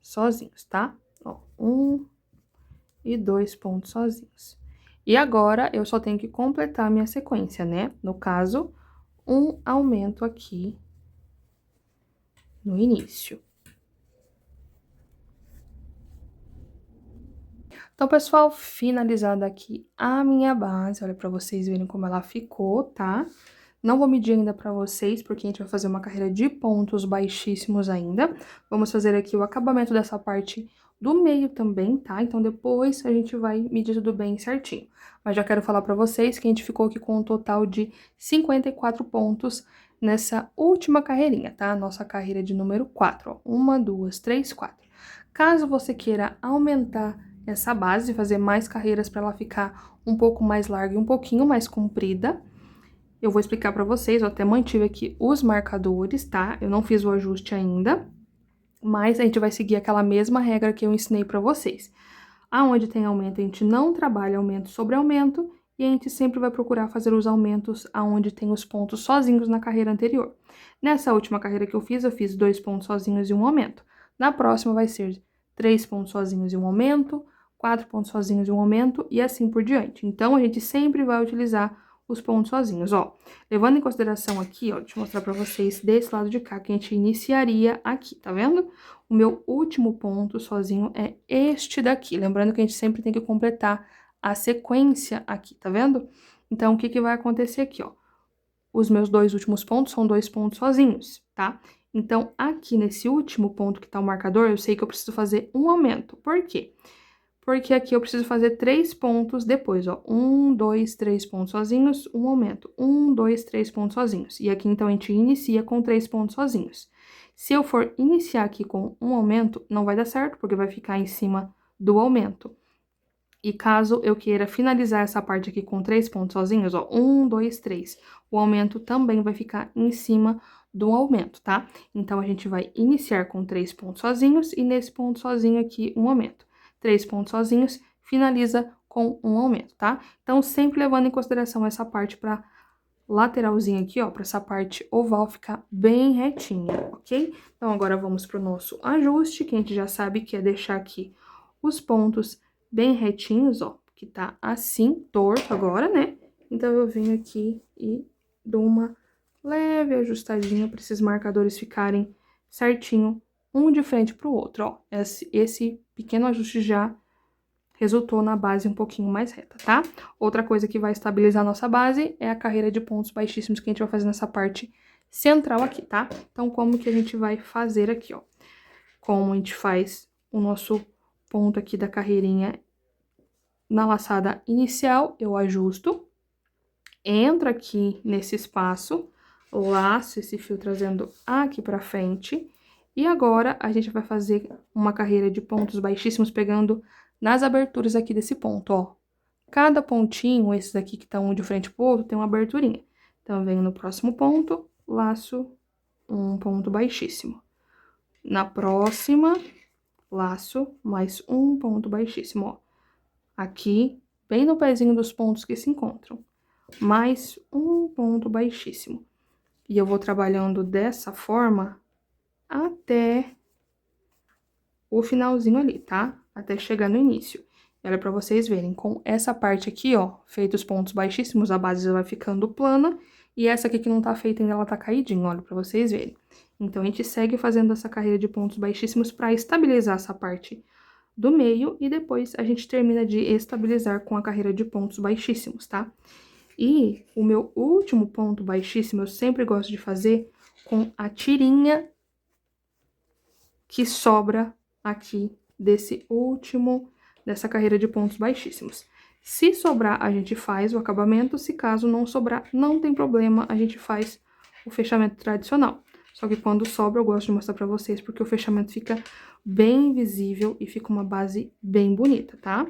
sozinhos, tá? Ó, 1 e 2 pontos sozinhos. E agora, eu só tenho que completar a minha sequência, né? No caso, um aumento aqui no início. Então, pessoal, finalizada aqui a minha base, olha pra vocês verem como ela ficou, tá? Não vou medir ainda pra vocês, porque a gente vai fazer uma carreira de pontos baixíssimos ainda. Vamos fazer aqui o acabamento dessa parte do meio também, tá? Então, depois a gente vai medir tudo bem certinho. Mas já quero falar pra vocês que a gente ficou aqui com um total de 54 pontos nessa última carreirinha, tá? Nossa carreira de número 4, ó. 1, 2, 3, 4. Caso você queira aumentar essa base, fazer mais carreiras para ela ficar um pouco mais larga e um pouquinho mais comprida, eu vou explicar para vocês. Eu até mantive aqui os marcadores, tá? Eu não fiz o ajuste ainda, mas a gente vai seguir aquela mesma regra que eu ensinei para vocês. Aonde tem aumento, a gente não trabalha aumento sobre aumento, e a gente sempre vai procurar fazer os aumentos aonde tem os pontos sozinhos na carreira anterior. Nessa última carreira que eu fiz 2 pontos sozinhos e um aumento. Na próxima vai ser 3 pontos sozinhos e um aumento, 4 pontos sozinhos e um aumento, e assim por diante. Então, a gente sempre vai utilizar os pontos sozinhos, ó. Levando em consideração aqui, ó, deixa eu mostrar pra vocês desse lado de cá, que a gente iniciaria aqui, tá vendo? O meu último ponto sozinho é este daqui. Lembrando que a gente sempre tem que completar a sequência aqui, tá vendo? Então, o que que vai acontecer aqui, ó? Os meus 2 últimos pontos são 2 pontos sozinhos, tá? Então, aqui nesse último ponto que tá o marcador, eu sei que eu preciso fazer um aumento. Por quê? Porque aqui eu preciso fazer 3 pontos depois, ó. 1, 2, 3 pontos sozinhos, um aumento. 1, 2, 3 pontos sozinhos. E aqui, então, a gente inicia com 3 pontos sozinhos. Se eu for iniciar aqui com um aumento, não vai dar certo, porque vai ficar em cima do aumento. E caso eu queira finalizar essa parte aqui com 3 pontos sozinhos, ó, 1, 2, 3, o aumento também vai ficar em cima do aumento, tá? Então, a gente vai iniciar com 3 pontos sozinhos e nesse ponto sozinho aqui, um aumento. 3 pontos sozinhos, finaliza com um aumento, tá? Então, sempre levando em consideração essa parte pra lateralzinha aqui, ó, pra essa parte oval ficar bem retinha, ok? Então, agora vamos pro nosso ajuste, que a gente já sabe que é deixar aqui os pontos bem retinhos, ó, que tá assim, torto agora, né? Então, eu venho aqui e dou uma leve ajustadinha para esses marcadores ficarem certinho, um de frente pro outro, ó. Esse pequeno ajuste já resultou na base um pouquinho mais reta, tá? Outra coisa que vai estabilizar a nossa base é a carreira de pontos baixíssimos que a gente vai fazer nessa parte central aqui, tá? Então, como que a gente vai fazer aqui, ó? Como a gente faz o nosso ponto aqui da carreirinha na laçada inicial, eu ajusto, entro aqui nesse espaço, laço esse fio trazendo aqui pra frente, e agora a gente vai fazer uma carreira de pontos baixíssimos pegando nas aberturas aqui desse ponto, ó. Cada pontinho, esses aqui que estão um de frente pro outro, tem uma aberturinha. Então, eu venho no próximo ponto, laço um ponto baixíssimo. Na próxima, laço mais um ponto baixíssimo, ó. Aqui, bem no pezinho dos pontos que se encontram. Mais um ponto baixíssimo. E eu vou trabalhando dessa forma até o finalzinho ali, tá? Até chegar no início. E olha pra vocês verem, com essa parte aqui, ó, feitos pontos baixíssimos, a base já vai ficando plana. E essa aqui que não tá feita ainda, ela tá caidinha, olha pra vocês verem. Então, a gente segue fazendo essa carreira de pontos baixíssimos pra estabilizar essa parte do meio. E depois a gente termina de estabilizar com a carreira de pontos baixíssimos, tá? E o meu último ponto baixíssimo, eu sempre gosto de fazer com a tirinha que sobra aqui dessa carreira de pontos baixíssimos. Se sobrar, a gente faz o acabamento, se caso não sobrar, não tem problema, a gente faz o fechamento tradicional. Só que quando sobra, eu gosto de mostrar pra vocês, porque o fechamento fica bem visível e fica uma base bem bonita, tá?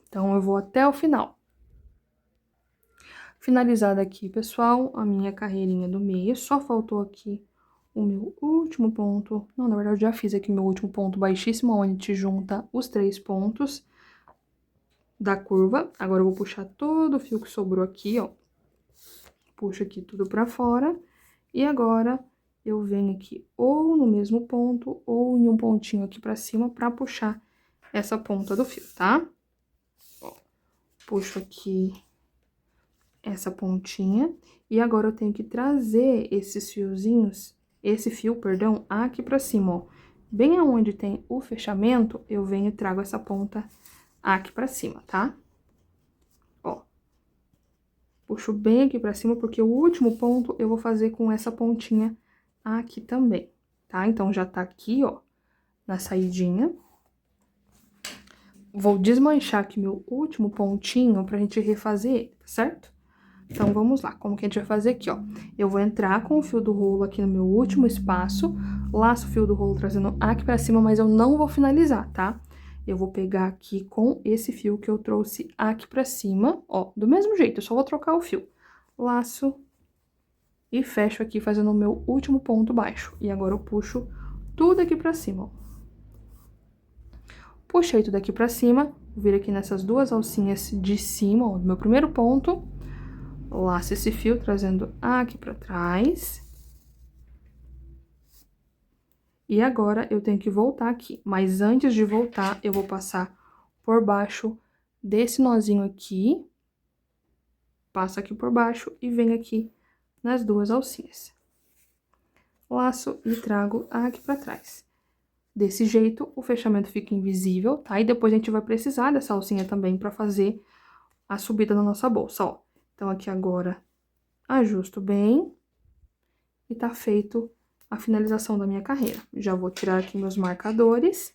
Então, eu vou até o final. Finalizada aqui, pessoal, a minha carreirinha do meio, só faltou aqui o meu último ponto. Não, na verdade, eu já fiz aqui o meu último ponto baixíssimo, onde a gente junta os 3 pontos da curva. Agora, eu vou puxar todo o fio que sobrou aqui, ó. Puxo aqui tudo pra fora. E agora, eu venho aqui ou no mesmo ponto, ou em um pontinho aqui pra cima, pra puxar essa ponta do fio, tá? Ó, puxo aqui essa pontinha. E agora eu tenho que trazer esses fiozinhos, esse fio, perdão, aqui pra cima, ó. Bem aonde tem o fechamento, eu venho e trago essa ponta aqui pra cima, tá? Ó. Puxo bem aqui pra cima, porque o último ponto eu vou fazer com essa pontinha aqui também, tá? Então, já tá aqui, ó, na saidinha. Vou desmanchar aqui meu último pontinho pra gente refazer ele, tá certo? Então, vamos lá, como que a gente vai fazer aqui, ó. Eu vou entrar com o fio do rolo aqui no meu último espaço, laço o fio do rolo trazendo aqui pra cima, mas eu não vou finalizar, tá? Eu vou pegar aqui com esse fio que eu trouxe aqui pra cima, ó, do mesmo jeito, eu só vou trocar o fio. Laço e fecho aqui fazendo o meu último ponto baixo. E agora eu puxo tudo aqui pra cima, ó. Puxei tudo aqui pra cima, vou vir aqui nessas duas alcinhas de cima, ó, do meu primeiro ponto. Laço esse fio, trazendo aqui pra trás. E agora, eu tenho que voltar aqui. Mas antes de voltar, eu vou passar por baixo desse nozinho aqui. Passo aqui por baixo e venho aqui nas duas alcinhas. Laço e trago aqui pra trás. Desse jeito, o fechamento fica invisível, tá? E depois a gente vai precisar dessa alcinha também pra fazer a subida na nossa bolsa, ó. Então, aqui agora, ajusto bem e tá feito a finalização da minha carreira. Já vou tirar aqui meus marcadores.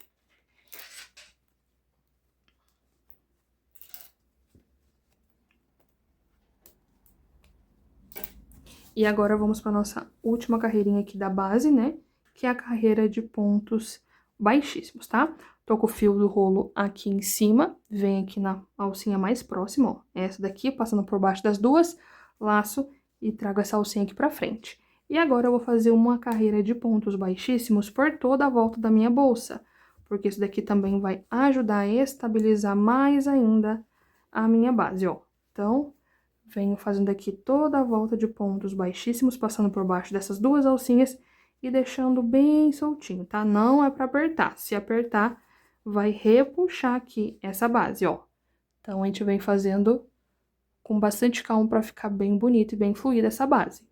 E agora, vamos para nossa última carreirinha aqui da base, né? Que é a carreira de pontos baixíssimos, tá? Tô com o fio do rolo aqui em cima, vem aqui na alcinha mais próxima, ó. Essa daqui, passando por baixo das duas, laço e trago essa alcinha aqui pra frente. E agora, eu vou fazer uma carreira de pontos baixíssimos por toda a volta da minha bolsa, porque isso daqui também vai ajudar a estabilizar mais ainda a minha base, ó. Então, venho fazendo aqui toda a volta de pontos baixíssimos, passando por baixo dessas duas alcinhas e deixando bem soltinho, tá? Não é pra apertar. Se apertar, vai repuxar aqui essa base, ó. Então, a gente vem fazendo com bastante calma pra ficar bem bonito e bem fluida essa base.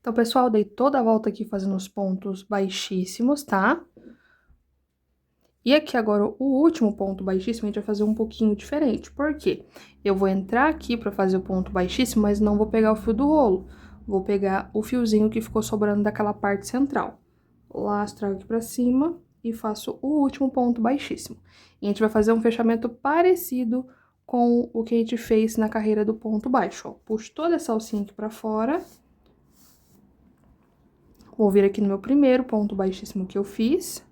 Então, pessoal, dei toda a volta aqui fazendo os pontos baixíssimos, tá? E aqui agora, o último ponto baixíssimo, a gente vai fazer um pouquinho diferente. Por quê? Eu vou entrar aqui pra fazer o ponto baixíssimo, mas não vou pegar o fio do rolo. Vou pegar o fiozinho que ficou sobrando daquela parte central. Laço, trago aqui pra cima e faço o último ponto baixíssimo. E a gente vai fazer um fechamento parecido com o que a gente fez na carreira do ponto baixo, ó. Puxo toda essa alcinha aqui pra fora. Vou vir aqui no meu primeiro ponto baixíssimo que eu fiz.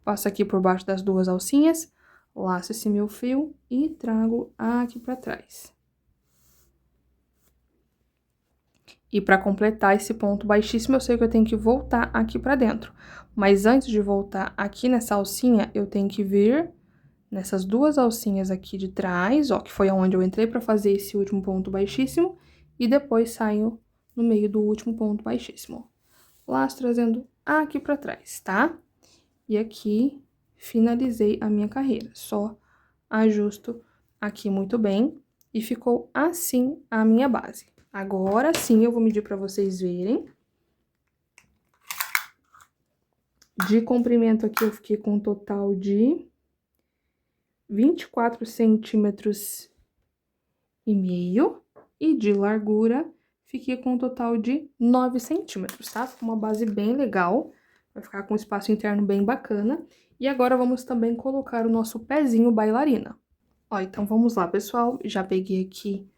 Passo aqui por baixo das duas alcinhas, laço esse meu fio e trago aqui pra trás. E pra completar esse ponto baixíssimo, eu sei que eu tenho que voltar aqui pra dentro. Mas antes de voltar aqui nessa alcinha, eu tenho que vir nessas duas alcinhas aqui de trás, ó, que foi aonde eu entrei pra fazer esse último ponto baixíssimo, e depois saio no meio do último ponto baixíssimo, ó. Laço trazendo aqui pra trás, tá? E aqui, finalizei a minha carreira. Só ajusto aqui muito bem e ficou assim a minha base. Agora sim, eu vou medir pra vocês verem. De comprimento aqui, eu fiquei com um total de 24 centímetros e meio. E de largura, fiquei com um total de 9 centímetros, tá? Ficou uma base bem legal. Vai ficar com um espaço interno bem bacana. E agora, vamos também colocar o nosso pezinho bailarina. Ó, então, vamos lá, pessoal. Já peguei aqui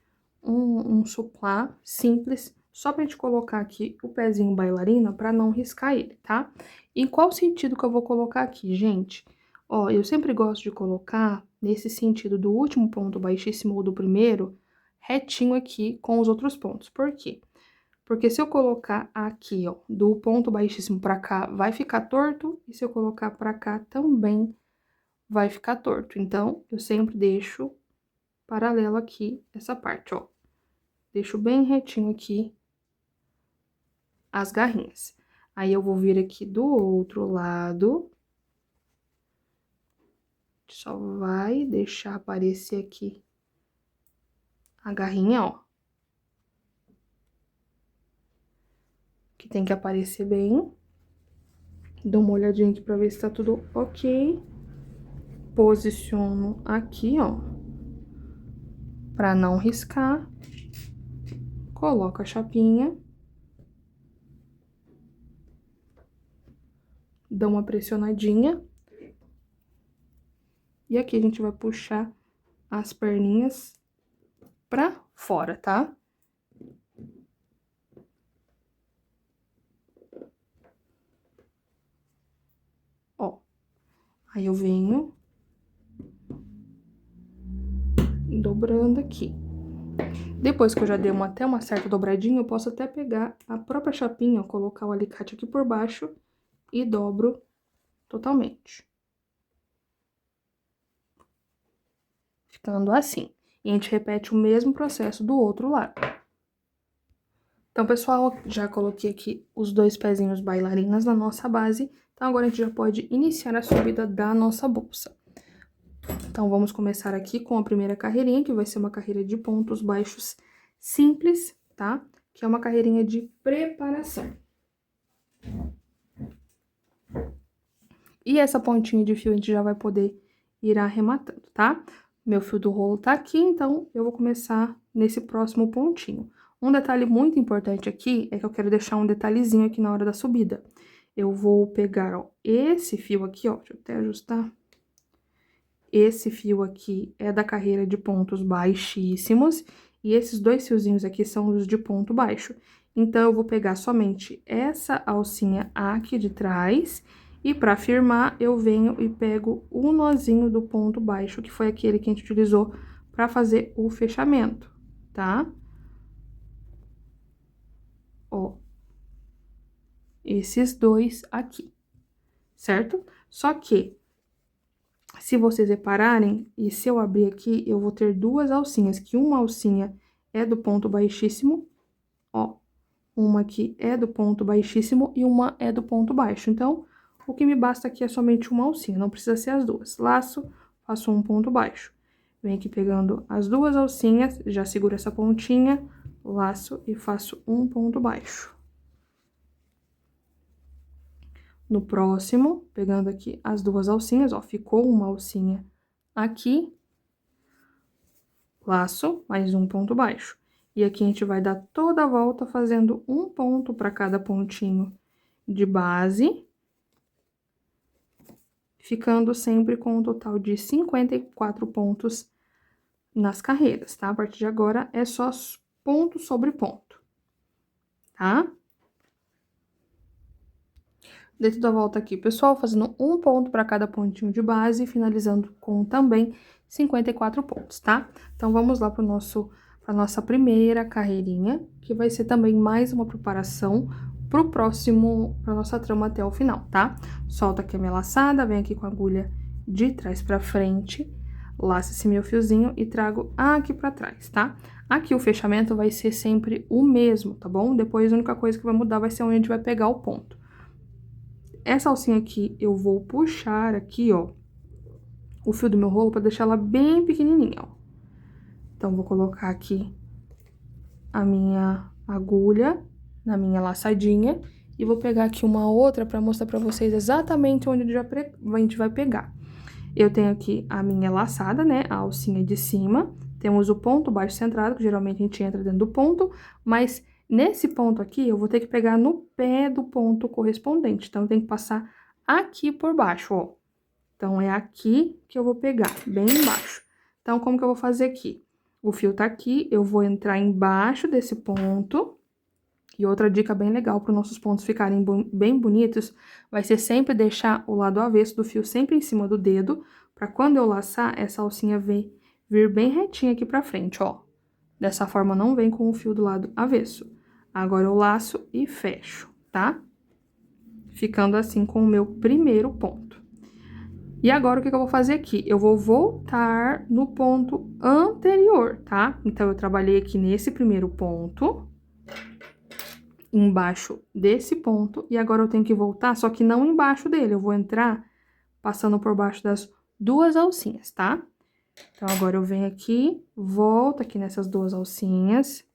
um suplá simples, só pra gente colocar aqui o pezinho bailarina pra não riscar ele, tá? Em qual sentido que eu vou colocar aqui, gente? Ó, eu sempre gosto de colocar nesse sentido do último ponto baixíssimo ou do primeiro, retinho aqui com os outros pontos. Por quê? Porque se eu colocar aqui, ó, do ponto baixíssimo pra cá, vai ficar torto, e se eu colocar pra cá também vai ficar torto. Então, eu sempre deixo paralelo aqui essa parte, ó. Deixo bem retinho aqui as garrinhas. Aí, eu vou vir aqui do outro lado. Só vai deixar aparecer aqui a garrinha, ó. que tem que aparecer bem. Dou uma olhadinha aqui pra ver se tá tudo ok. Posiciono aqui, ó, pra não riscar. Coloco a chapinha. Dou uma pressionadinha. E aqui a gente vai puxar as perninhas pra fora, tá? Ó, aí eu venho dobrando aqui. Depois que eu já dei até uma certa dobradinha, eu posso até pegar a própria chapinha, ó, colocar o alicate aqui por baixo e dobro totalmente. Ficando assim. E a gente repete o mesmo processo do outro lado. Então, pessoal, já coloquei aqui os 2 pezinhos bailarinas na nossa base. Então, agora a gente já pode iniciar a subida da nossa bolsa. Então, vamos começar aqui com a primeira carreirinha, que vai ser uma carreira de pontos baixos simples, tá? Que é uma carreirinha de preparação. E essa pontinha de fio a gente já vai poder ir arrematando, tá? Meu fio do rolo tá aqui, então eu vou começar nesse próximo pontinho. Um detalhe muito importante aqui é que eu quero deixar um detalhezinho aqui na hora da subida. Eu vou pegar, ó, esse fio aqui, ó, deixa eu até ajustar. Esse fio aqui é da carreira de pontos baixíssimos, e esses 2 fiozinhos aqui são os de ponto baixo. Então, eu vou pegar somente essa alcinha aqui de trás, e pra firmar, eu venho e pego o nozinho do ponto baixo, que foi aquele que a gente utilizou pra fazer o fechamento, tá? Ó, esses 2 aqui, certo? Só que, se vocês repararem, e se eu abrir aqui, eu vou ter 2 alcinhas, que uma alcinha é do ponto baixíssimo, ó, uma aqui é do ponto baixíssimo e uma é do ponto baixo. Então, o que me basta aqui é somente uma alcinha, não precisa ser as 2. Laço, faço um ponto baixo. Venho aqui pegando as 2 alcinhas, já seguro essa pontinha, laço e faço um ponto baixo. No próximo, pegando aqui as 2 alcinhas, ó, ficou uma alcinha aqui, laço, mais um ponto baixo. E aqui a gente vai dar toda a volta fazendo um ponto para cada pontinho de base, ficando sempre com um total de 54 pontos nas carreiras, tá? A partir de agora é só ponto sobre ponto, tá? Dei toda a volta aqui, pessoal, fazendo um ponto para cada pontinho de base, finalizando com também 54 pontos, tá? Então, vamos lá para nossa primeira carreirinha, que vai ser também mais uma preparação pra nossa trama até o final, tá? Solta aqui a minha laçada, venho aqui com a agulha de trás pra frente, laço esse meu fiozinho e trago aqui pra trás, tá? Aqui o fechamento vai ser sempre o mesmo, tá bom? Depois a única coisa que vai mudar vai ser onde a gente vai pegar o ponto. Essa alcinha aqui, eu vou puxar aqui, ó, o fio do meu rolo pra deixar ela bem pequenininha, ó. Então, vou colocar aqui a minha agulha na minha laçadinha e vou pegar aqui uma outra pra mostrar pra vocês exatamente onde a gente vai pegar. Eu tenho aqui a minha laçada, né, a alcinha de cima, temos o ponto baixo centrado, que geralmente a gente entra dentro do ponto, mas nesse ponto aqui, eu vou ter que pegar no pé do ponto correspondente. Então, eu tenho que passar aqui por baixo, ó. Então, é aqui que eu vou pegar, bem embaixo. Então, como que eu vou fazer aqui? O fio tá aqui, eu vou entrar embaixo desse ponto. E outra dica bem legal para os nossos pontos ficarem bem bonitos, vai ser sempre deixar o lado avesso do fio sempre em cima do dedo, para quando eu laçar, essa alcinha vir bem retinha aqui pra frente, ó. Dessa forma, não vem com o fio do lado avesso. Agora, eu laço e fecho, tá? Ficando assim com o meu primeiro ponto. E agora, o que eu vou fazer aqui? Eu vou voltar no ponto anterior, tá? Então, eu trabalhei aqui nesse primeiro ponto, embaixo desse ponto, e agora eu tenho que voltar, só que não embaixo dele, eu vou entrar passando por baixo das 2 alcinhas, tá? Então, agora eu venho aqui, volto aqui nessas 2 alcinhas,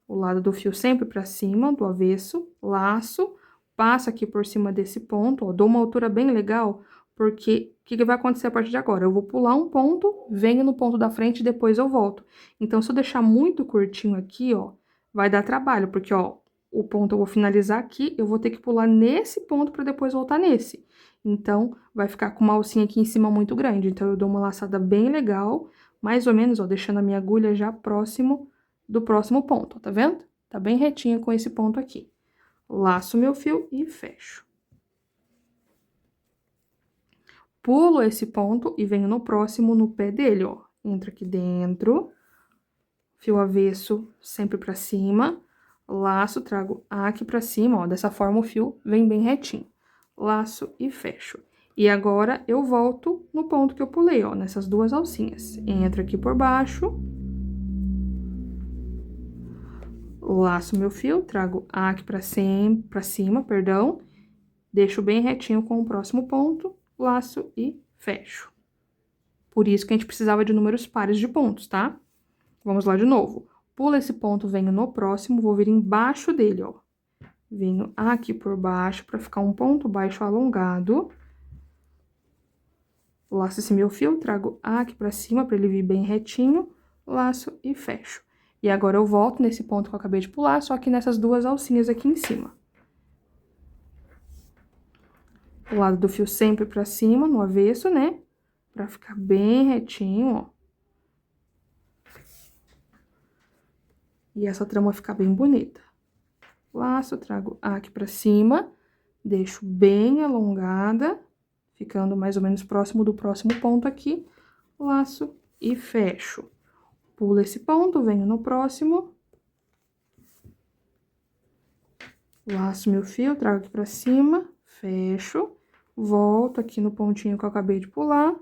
o lado do fio sempre pra cima, do avesso, laço, passo aqui por cima desse ponto, ó, dou uma altura bem legal, porque o que vai acontecer a partir de agora? Eu vou pular um ponto, venho no ponto da frente e depois eu volto. Então, se eu deixar muito curtinho aqui, ó, vai dar trabalho, porque, ó, o ponto eu vou finalizar aqui, eu vou ter que pular nesse ponto para depois voltar nesse. Então, vai ficar com uma alcinha aqui em cima muito grande. Então, eu dou uma laçada bem legal, mais ou menos, ó, deixando a minha agulha já próximo do próximo ponto, ó, tá vendo? Tá bem retinha com esse ponto aqui. Laço meu fio e fecho. Pulo esse ponto e venho no próximo, no pé dele, ó. Entro aqui dentro, fio avesso sempre pra cima, laço, trago aqui pra cima, ó. Dessa forma o fio vem bem retinho. Laço e fecho. E agora eu volto no ponto que eu pulei, ó, nessas duas alcinhas. Entro aqui por baixo. Laço meu fio, trago aqui pra cima, perdão. Deixo bem retinho com o próximo ponto, laço e fecho. Por isso que a gente precisava de números pares de pontos, tá? Vamos lá de novo. Pulo esse ponto, venho no próximo, vou vir embaixo dele, ó. Venho aqui por baixo pra ficar um ponto baixo alongado. Laço esse meu fio, trago aqui pra cima pra ele vir bem retinho, laço e fecho. E agora eu volto nesse ponto que eu acabei de pular, só que nessas duas alcinhas aqui em cima. O lado do fio sempre pra cima, no avesso, né? Pra ficar bem retinho, ó. E essa trama ficar bem bonita. Laço, trago aqui pra cima, deixo bem alongada, ficando mais ou menos próximo do próximo ponto aqui. Laço e fecho. Pulo esse ponto, venho no próximo. Laço meu fio, trago aqui pra cima, fecho. Volto aqui no pontinho que eu acabei de pular.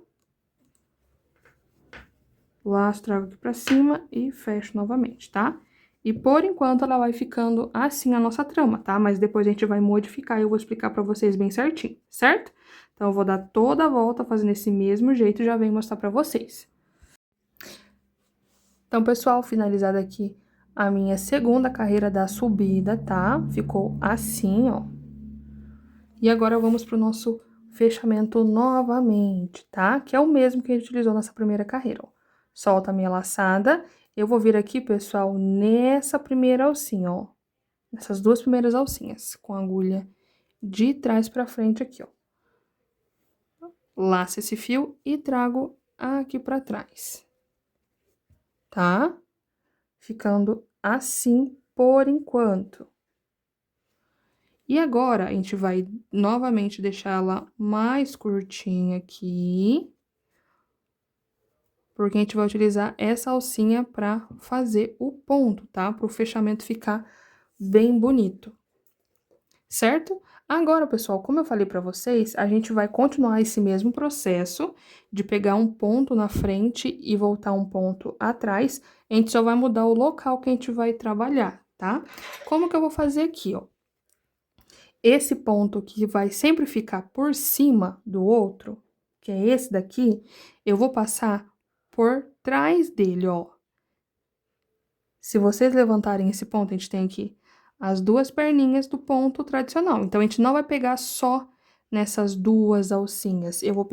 Laço, trago aqui pra cima e fecho novamente, tá? E por enquanto ela vai ficando assim a nossa trama, tá? Mas depois a gente vai modificar e eu vou explicar pra vocês bem certinho, certo? Então, eu vou dar toda a volta fazendo esse mesmo jeito e já venho mostrar pra vocês. Então, pessoal, finalizada aqui a minha segunda carreira da subida, tá? Ficou assim, ó. E agora vamos pro nosso fechamento novamente, tá? Que é o mesmo que a gente utilizou nessa primeira carreira, ó. Solta a minha laçada. Eu vou vir aqui, pessoal, nessa primeira alcinha, ó. Nessas duas primeiras alcinhas, com a agulha de trás pra frente aqui, ó. Laço esse fio e trago aqui pra trás. Tá? Ficando assim por enquanto. E agora, a gente vai novamente deixar ela mais curtinha aqui. Porque a gente vai utilizar essa alcinha pra fazer o ponto, tá? Para o fechamento ficar bem bonito. Certo? Agora, pessoal, como eu falei pra vocês, a gente vai continuar esse mesmo processo de pegar um ponto na frente e voltar um ponto atrás. A gente só vai mudar o local que a gente vai trabalhar, tá? Como que eu vou fazer aqui, ó? Esse ponto que vai sempre ficar por cima do outro, que é esse daqui, eu vou passar por trás dele, ó. Se vocês levantarem esse ponto, a gente tem aqui as duas perninhas do ponto tradicional. Então, a gente não vai pegar só nessas duas alcinhas. Eu vou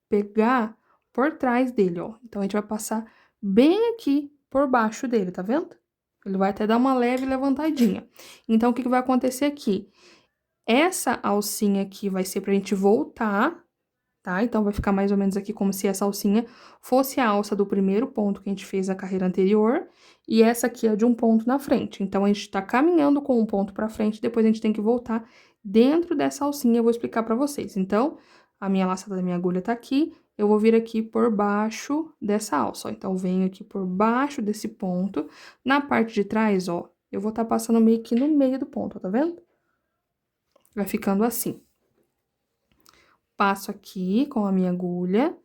pegar por trás dele, ó. Então, a gente vai passar bem aqui por baixo dele, tá vendo? Ele vai até dar uma leve levantadinha. Então, o que vai acontecer aqui? Essa alcinha aqui vai ser pra gente voltar, tá? Então, vai ficar mais ou menos aqui como se essa alcinha fosse a alça do primeiro ponto que a gente fez na carreira anterior, e essa aqui é de um ponto na frente. Então, a gente tá caminhando com um ponto pra frente, depois a gente tem que voltar dentro dessa alcinha, eu vou explicar pra vocês. Então, a minha laçada da minha agulha tá aqui, eu vou vir aqui por baixo dessa alça, ó. Então, venho aqui por baixo desse ponto. Na parte de trás, ó, eu vou tá passando meio que no meio do ponto, ó, tá vendo? Vai ficando assim. Passo aqui com a minha agulha,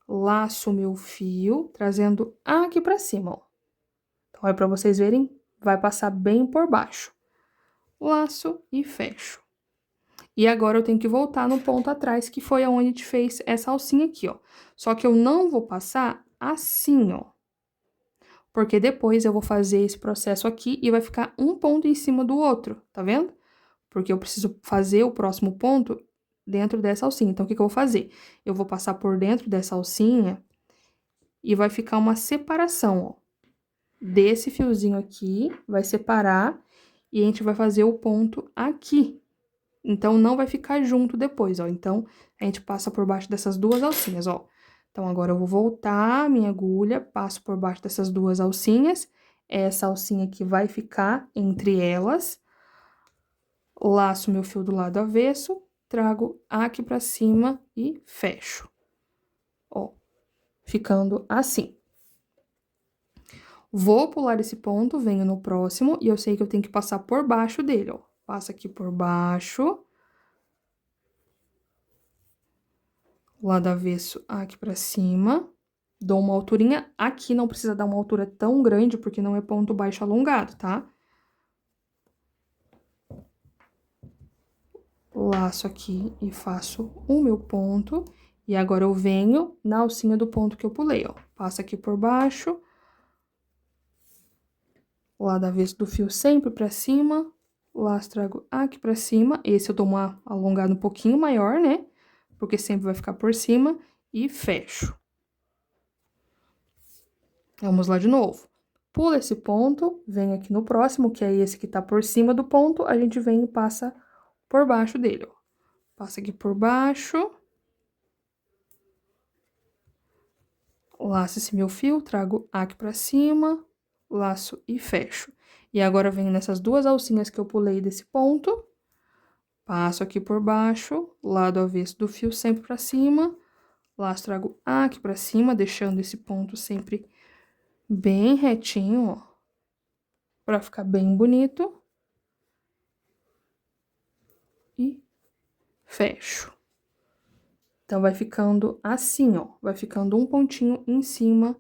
laço o meu fio, trazendo aqui pra cima, ó. Então, é pra vocês verem, vai passar bem por baixo. Laço e fecho. E agora, eu tenho que voltar no ponto atrás, que foi aonde a gente fez essa alcinha aqui, ó. Só que eu não vou passar assim, ó. porque depois eu vou fazer esse processo aqui e vai ficar um ponto em cima do outro, tá vendo? Porque eu preciso fazer o próximo ponto dentro dessa alcinha. Então, o que que eu vou fazer? Eu vou passar por dentro dessa alcinha e vai ficar uma separação, ó. Desse fiozinho aqui, vai separar e a gente vai fazer o ponto aqui. Então, não vai ficar junto depois, ó. Então, a gente passa por baixo dessas duas alcinhas, ó. Então, agora eu vou voltar a minha agulha, passo por baixo dessas duas alcinhas. Essa alcinha aqui vai ficar entre elas. Laço meu fio do lado avesso, trago aqui pra cima e fecho. Ó, ficando assim. Vou pular esse ponto, venho no próximo, e eu sei que eu tenho que passar por baixo dele, ó. Passa aqui por baixo. Lado avesso aqui pra cima. Dou uma alturinha. Aqui não precisa dar uma altura tão grande, porque não é ponto baixo alongado, tá? Laço aqui e faço o meu ponto. E agora eu venho na alcinha do ponto que eu pulei, ó. Passo aqui por baixo. Lado avesso do fio sempre pra cima. Laço, trago aqui pra cima. Esse eu dou uma alongada um pouquinho maior, né? Porque sempre vai ficar por cima. E fecho. Vamos lá de novo. Pula esse ponto, vem aqui no próximo, que é esse que tá por cima do ponto, a gente vem e passa por baixo dele, ó. Passa aqui por baixo. Laço esse meu fio, trago aqui pra cima, laço e fecho. E agora venho nessas duas alcinhas que eu pulei desse ponto, passo aqui por baixo, lado avesso do fio sempre pra cima, laço, trago aqui pra cima, deixando esse ponto sempre bem retinho, ó, pra ficar bem bonito. E fecho. Então, vai ficando assim, ó, vai ficando um pontinho em cima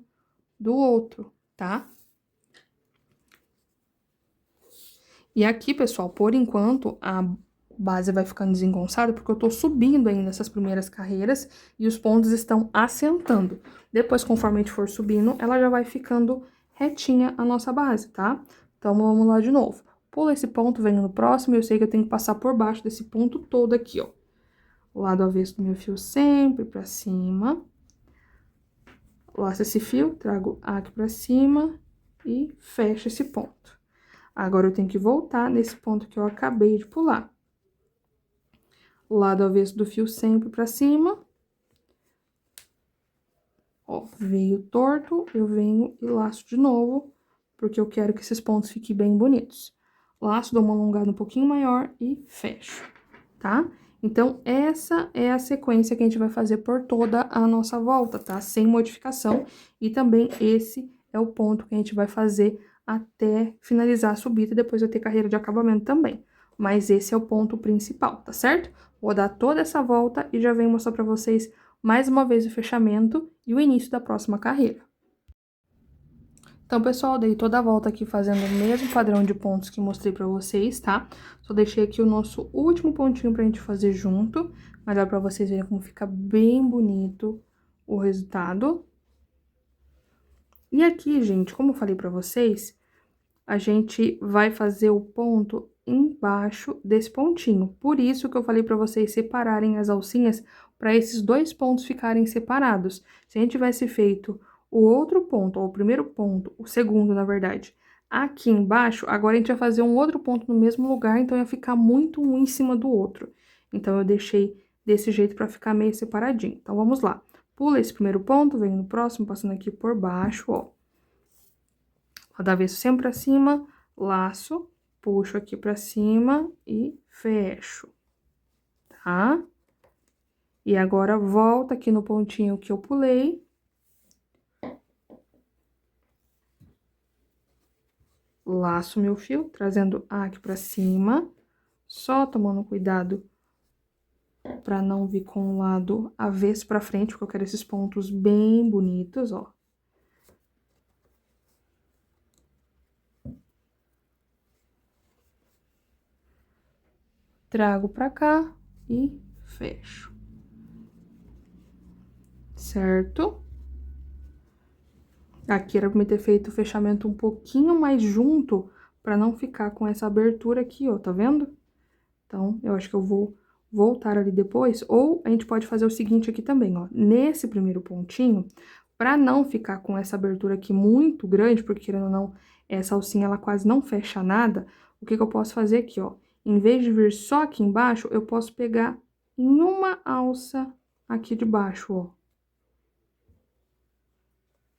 do outro, tá? E aqui, pessoal, por enquanto, a base vai ficando desengonçada, porque eu tô subindo ainda essas primeiras carreiras e os pontos estão assentando. Depois, conforme a gente for subindo, ela já vai ficando retinha a nossa base, tá? Então, vamos lá de novo. Pula esse ponto, venho no próximo, e eu sei que eu tenho que passar por baixo desse ponto todo aqui, ó. Lado avesso do meu fio sempre pra cima. Laço esse fio, trago aqui pra cima e fecho esse ponto. Agora, eu tenho que voltar nesse ponto que eu acabei de pular. Lado avesso do fio sempre pra cima. Ó, veio torto, eu venho e laço de novo, porque eu quero que esses pontos fiquem bem bonitos. Laço, dou uma alongada um pouquinho maior e fecho, tá? Então, essa é a sequência que a gente vai fazer por toda a nossa volta, tá? Sem modificação. E também esse é o ponto que a gente vai fazer até finalizar a subida, e depois vai ter carreira de acabamento também. Mas esse é o ponto principal, tá certo? Vou dar toda essa volta e já venho mostrar pra vocês mais uma vez o fechamento e o início da próxima carreira. Então, pessoal, dei toda a volta aqui fazendo o mesmo padrão de pontos que mostrei pra vocês, tá? Só deixei aqui o nosso último pontinho pra gente fazer junto, mas dá pra vocês verem como fica bem bonito o resultado. E aqui, gente, como eu falei pra vocês, a gente vai fazer o ponto embaixo desse pontinho. Por isso que eu falei pra vocês separarem as alcinhas para esses dois pontos ficarem separados. Se a gente tivesse feito o outro ponto, ou o primeiro ponto, o segundo, na verdade, aqui embaixo, agora a gente vai fazer um outro ponto no mesmo lugar, então ia ficar muito um em cima do outro. Então, eu deixei desse jeito pra ficar meio separadinho. Então, vamos lá. Pula esse primeiro ponto, vem no próximo, passando aqui por baixo, ó. Lado avesso sempre pra cima, laço, puxo aqui pra cima e fecho, tá? E agora, volta aqui no pontinho que eu pulei. Laço meu fio, trazendo aqui pra cima, só tomando cuidado pra não vir com o lado avesso pra frente, porque eu quero esses pontos bem bonitos, ó. Trago pra cá e fecho. Certo? Aqui era pra me ter feito o fechamento um pouquinho mais junto, pra não ficar com essa abertura aqui, ó, tá vendo? Então, eu acho que eu vou voltar ali depois, ou a gente pode fazer o seguinte aqui também, ó. Nesse primeiro pontinho, pra não ficar com essa abertura aqui muito grande, porque querendo ou não, essa alcinha ela quase não fecha nada, o que que eu posso fazer aqui, ó? Em vez de vir só aqui embaixo, eu posso pegar em uma alça aqui de baixo, ó.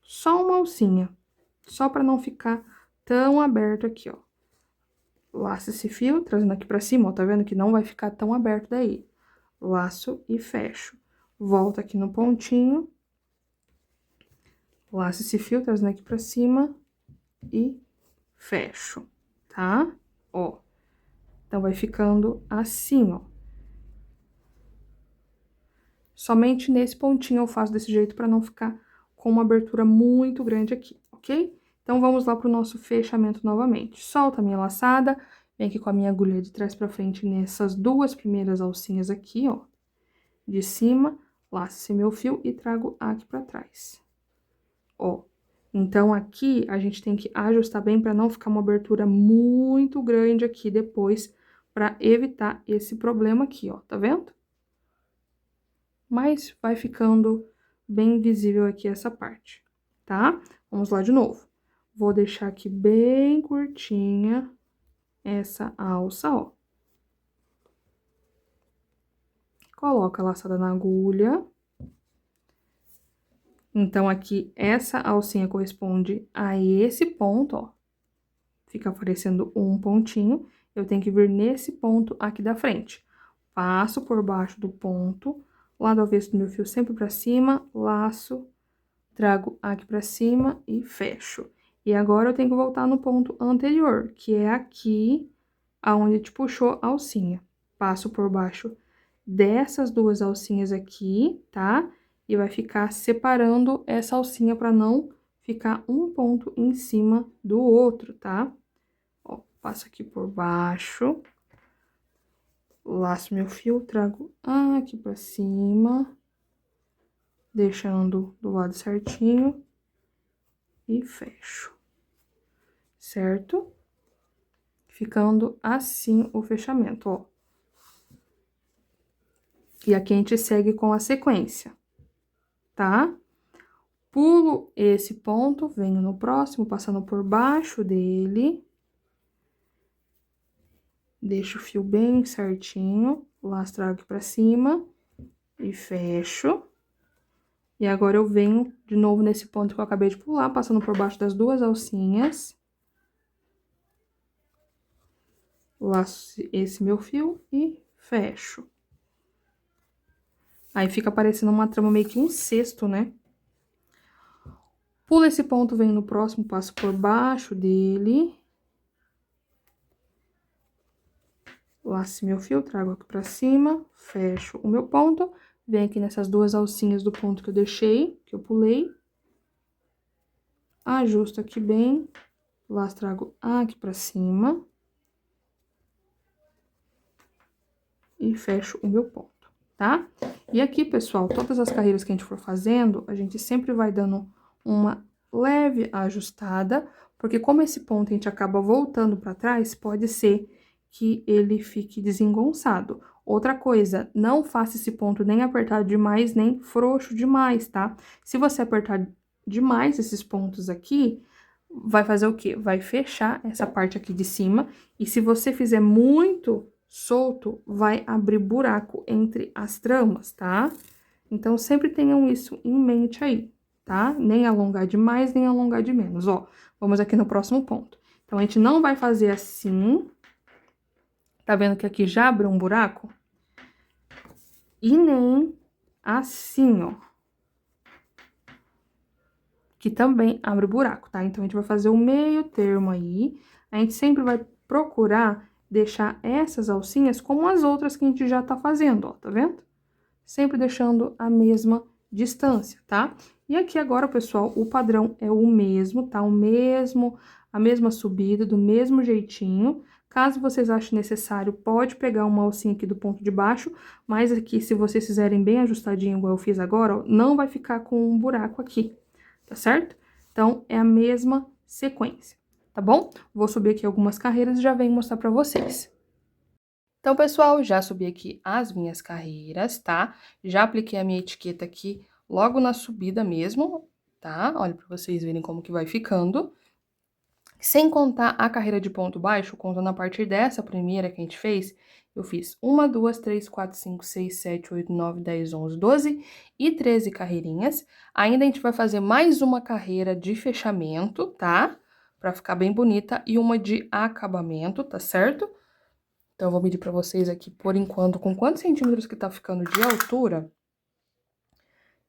Só uma alcinha, só pra não ficar tão aberto aqui, ó. Laço esse fio, trazendo aqui pra cima, ó, tá vendo que não vai ficar tão aberto daí. Laço e fecho. Volto aqui no pontinho. Laço esse fio, trazendo aqui pra cima e fecho, tá? Ó. Então, vai ficando assim, ó. Somente nesse pontinho eu faço desse jeito pra não ficar com uma abertura muito grande aqui, ok? Então, vamos lá pro nosso fechamento novamente. Solta a minha laçada, vem aqui com a minha agulha de trás pra frente nessas duas primeiras alcinhas aqui, ó. De cima, laço esse meu fio e trago aqui pra trás. Ó, então aqui a gente tem que ajustar bem pra não ficar uma abertura muito grande aqui depois, pra evitar esse problema aqui, ó, tá vendo? Mas vai ficando bem visível aqui essa parte, tá? Vamos lá de novo. Vou deixar aqui bem curtinha essa alça, ó. Coloca a laçada na agulha. Então, aqui, essa alcinha corresponde a esse ponto, ó. Fica aparecendo um pontinho. Eu tenho que vir nesse ponto aqui da frente. Passo por baixo do ponto, lado avesso do meu fio sempre pra cima, laço, trago aqui pra cima e fecho. E agora, eu tenho que voltar no ponto anterior, que é aqui, aonde a gente puxou a alcinha. Passo por baixo dessas duas alcinhas aqui, tá? E vai ficar separando essa alcinha pra não ficar um ponto em cima do outro, tá? Ó, passo aqui por baixo, laço meu fio, trago aqui pra cima, deixando do lado certinho e fecho, certo? Ficando assim o fechamento, ó. E aqui a gente segue com a sequência, tá? Pulo esse ponto, venho no próximo, passando por baixo dele. Deixo o fio bem certinho, laço, trago aqui pra cima e fecho. E agora, eu venho de novo nesse ponto que eu acabei de pular, passando por baixo das duas alcinhas. Laço esse meu fio e fecho. Aí, fica parecendo uma trama meio que um cesto, né? Pulo esse ponto, venho no próximo, passo por baixo dele. Laço meu fio, trago aqui pra cima, fecho o meu ponto. Venho aqui nessas duas alcinhas do ponto que eu deixei, que eu pulei. Ajusto aqui bem, laço, trago aqui pra cima. E fecho o meu ponto, tá? E aqui, pessoal, todas as carreiras que a gente for fazendo, a gente sempre vai dando uma leve ajustada, porque como esse ponto a gente acaba voltando pra trás, pode ser que ele fique desengonçado. Outra coisa, não faça esse ponto nem apertado demais, nem frouxo demais, tá? Se você apertar demais esses pontos aqui, vai fazer o quê? Vai fechar essa parte aqui de cima, e se você fizer muito solto, vai abrir buraco entre as tramas, tá? Então, sempre tenham isso em mente aí, tá? Nem alongar demais, nem alongar de menos, ó. Vamos aqui no próximo ponto. Então, a gente não vai fazer assim. Tá vendo que aqui já abriu um buraco? E nem assim, ó. Que também abre buraco, tá? Então, a gente vai fazer o meio termo aí. A gente sempre vai procurar deixar essas alcinhas como as outras que a gente já tá fazendo, ó, tá vendo? Sempre deixando a mesma distância, tá? E aqui agora, pessoal, o padrão é o mesmo, tá? A mesma subida, do mesmo jeitinho. Caso vocês achem necessário, pode pegar uma alcinha aqui do ponto de baixo, mas aqui, se vocês fizerem bem ajustadinho, igual eu fiz agora, ó, não vai ficar com um buraco aqui, tá certo? Então, é a mesma sequência, tá bom? Vou subir aqui algumas carreiras e já venho mostrar pra vocês. Então, pessoal, já subi aqui as minhas carreiras, tá? Já apliquei a minha etiqueta aqui logo na subida mesmo, tá? Olha pra vocês verem como que vai ficando. Sem contar a carreira de ponto baixo, contando a partir dessa primeira que a gente fez, eu fiz 1, 2, 3, 4, 5, 6, 7, 8, 9, 10, 11, 12 e 13 carreirinhas. Ainda a gente vai fazer mais uma carreira de fechamento, tá? Pra ficar bem bonita, e uma de acabamento, tá certo? Então, eu vou medir pra vocês aqui, por enquanto, com quantos centímetros que tá ficando de altura.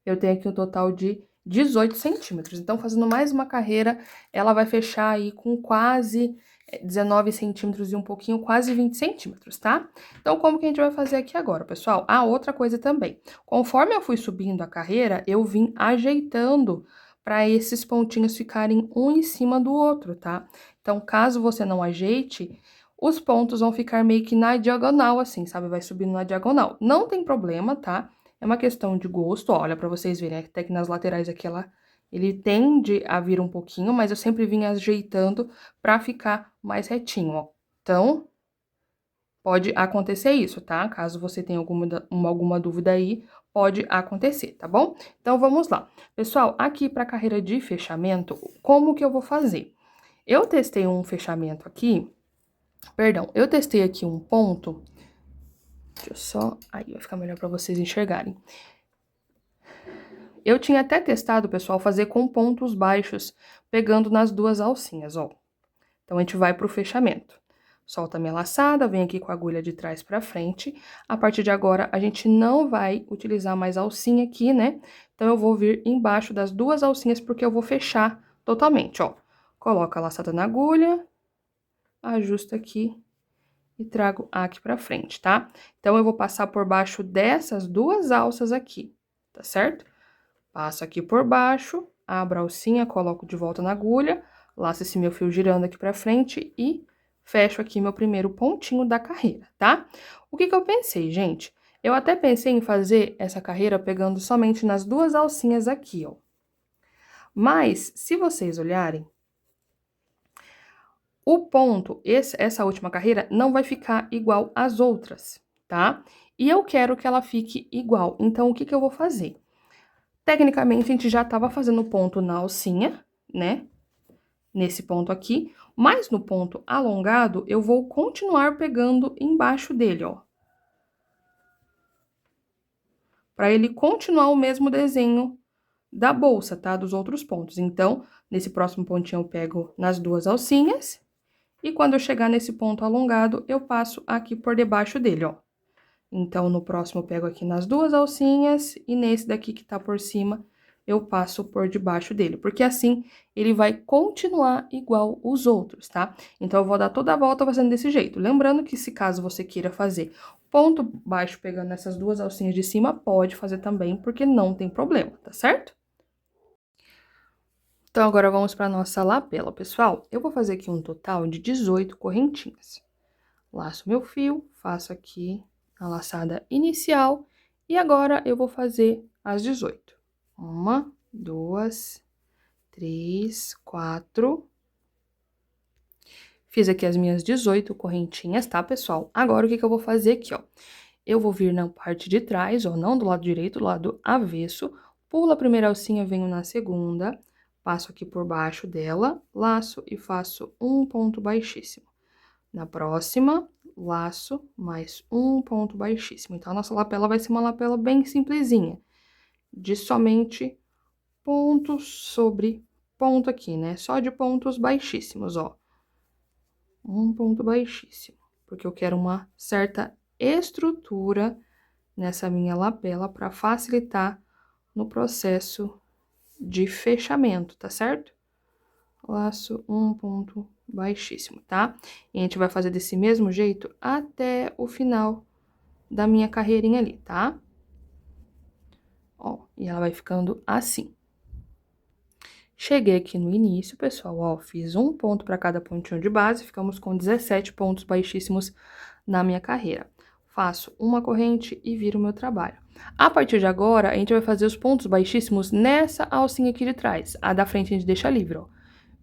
Eu tenho aqui um total de 18 centímetros. Então, fazendo mais uma carreira, ela vai fechar aí com quase 19 centímetros e um pouquinho, quase 20 centímetros, tá? Então, como que a gente vai fazer aqui agora, pessoal? Ah, outra coisa também. Conforme eu fui subindo a carreira, eu vim ajeitando para esses pontinhos ficarem um em cima do outro, tá? Então, caso você não ajeite, os pontos vão ficar meio que na diagonal, assim, sabe? Vai subindo na diagonal. Não tem problema, tá? É uma questão de gosto, olha, pra vocês verem, até que nas laterais aqui ele tende a vir um pouquinho, mas eu sempre vim ajeitando pra ficar mais retinho, ó. Então, pode acontecer isso, tá? Caso você tenha alguma dúvida aí, pode acontecer, tá bom? Então, vamos lá. Pessoal, aqui pra carreira de fechamento, como que eu vou fazer? Eu testei um fechamento aqui, perdão, eu testei aqui um ponto. Deixa eu só... Aí, vai ficar melhor pra vocês enxergarem. Eu tinha até testado, pessoal, fazer com pontos baixos, pegando nas duas alcinhas, ó. Então, a gente vai pro fechamento. Solta a minha laçada, vem aqui com a agulha de trás pra frente. A partir de agora, a gente não vai utilizar mais alcinha aqui, né? Então, eu vou vir embaixo das duas alcinhas, porque eu vou fechar totalmente, ó. Coloco a laçada na agulha, ajusto aqui e trago aqui pra frente, tá? Então, eu vou passar por baixo dessas duas alças aqui, tá certo? Passo aqui por baixo, abro a alcinha, coloco de volta na agulha, laço esse meu fio girando aqui pra frente e fecho aqui meu primeiro pontinho da carreira, tá? O que que eu pensei, gente? Eu até pensei em fazer essa carreira pegando somente nas duas alcinhas aqui, ó. Mas, se vocês olharem, o ponto, essa última carreira, não vai ficar igual às outras, tá? E eu quero que ela fique igual, então o que que eu vou fazer? Tecnicamente, a gente já estava fazendo ponto na alcinha, né? Nesse ponto aqui, mas no ponto alongado, eu vou continuar pegando embaixo dele, ó. Para ele continuar o mesmo desenho da bolsa, tá? Dos outros pontos. Então, nesse próximo pontinho eu pego nas duas alcinhas, e quando eu chegar nesse ponto alongado, eu passo aqui por debaixo dele, ó. Então, no próximo eu pego aqui nas duas alcinhas, e nesse daqui que tá por cima, eu passo por debaixo dele, porque assim ele vai continuar igual os outros, tá? Então, eu vou dar toda a volta fazendo desse jeito. Lembrando que se caso você queira fazer ponto baixo pegando essas duas alcinhas de cima, pode fazer também, porque não tem problema, tá certo? Então, agora vamos para nossa lapela, pessoal. Eu vou fazer aqui um total de 18 correntinhas. Laço meu fio, faço aqui a laçada inicial, e agora eu vou fazer as 18. 1, 2, 3, 4. Fiz aqui as minhas 18 correntinhas, tá, pessoal? Agora, o que que eu vou fazer aqui, ó? Eu vou vir na parte de trás, ó, não do lado direito, do lado avesso. Pulo a primeira alcinha, venho na segunda, passo aqui por baixo dela, laço e faço um ponto baixíssimo. Na próxima, laço, mais um ponto baixíssimo. Então, a nossa lapela vai ser uma lapela bem simplesinha, de somente ponto sobre ponto aqui, né? Só de pontos baixíssimos, ó. Um ponto baixíssimo, porque eu quero uma certa estrutura nessa minha lapela para facilitar no processo de fechamento, tá certo? Laço um ponto baixíssimo, tá? E a gente vai fazer desse mesmo jeito até o final da minha carreirinha ali, tá? Ó, e ela vai ficando assim. Cheguei aqui no início, pessoal, ó, fiz um ponto para cada pontinho de base, ficamos com 17 pontos baixíssimos na minha carreira. faço uma corrente e viro o meu trabalho. A partir de agora, a gente vai fazer os pontos baixíssimos nessa alcinha aqui de trás. A da frente a gente deixa livre, ó.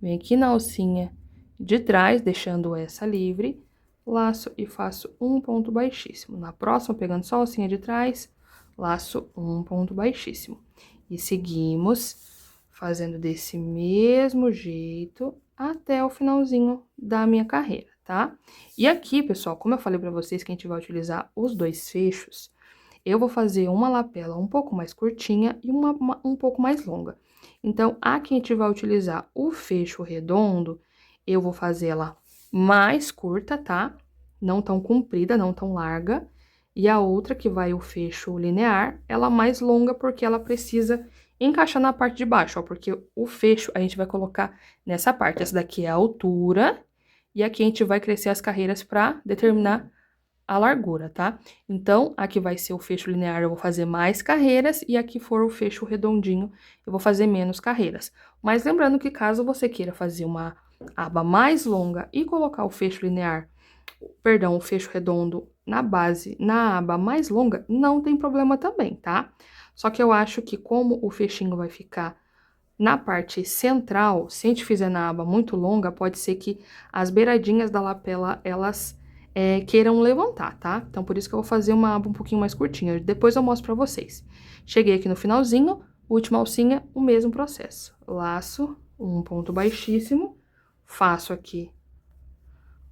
Vem aqui na alcinha de trás, deixando essa livre, laço e faço um ponto baixíssimo. Na próxima, pegando só a alcinha de trás, laço um ponto baixíssimo. E seguimos fazendo desse mesmo jeito até o finalzinho da minha carreira, tá? E aqui, pessoal, como eu falei pra vocês que a gente vai utilizar os dois fechos, eu vou fazer uma lapela um pouco mais curtinha e uma um pouco mais longa. Então, aqui a gente vai utilizar o fecho redondo, eu vou fazer ela mais curta, tá? Não tão comprida, não tão larga. E a outra, que vai o fecho linear, ela mais longa, porque ela precisa encaixar na parte de baixo, ó. Porque o fecho a gente vai colocar nessa parte. Essa daqui é a altura, e aqui a gente vai crescer as carreiras para determinar a largura, tá? Então, aqui vai ser o fecho linear, eu vou fazer mais carreiras, e aqui for o fecho redondinho, eu vou fazer menos carreiras. Mas lembrando que caso você queira fazer uma aba mais longa e colocar o fecho linear, perdão, o fecho redondo na base, na aba mais longa, não tem problema também, tá? Só que eu acho que como o fechinho vai ficar na parte central, se a gente fizer na aba muito longa, pode ser que as beiradinhas da lapela, elas queiram levantar, tá? Então, por isso que eu vou fazer uma aba um pouquinho mais curtinha. Depois eu mostro pra vocês. Cheguei aqui no finalzinho, última alcinha, o mesmo processo. Laço, um ponto baixíssimo, faço aqui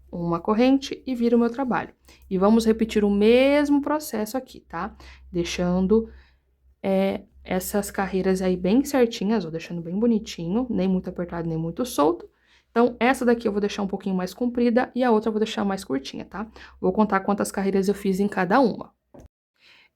uma corrente e viro o meu trabalho. E vamos repetir o mesmo processo aqui, tá? Deixando essas carreiras aí bem certinhas, ó, deixando bem bonitinho, nem muito apertado, nem muito solto. Então, essa daqui eu vou deixar um pouquinho mais comprida e a outra eu vou deixar mais curtinha, tá? Vou contar quantas carreiras eu fiz em cada uma.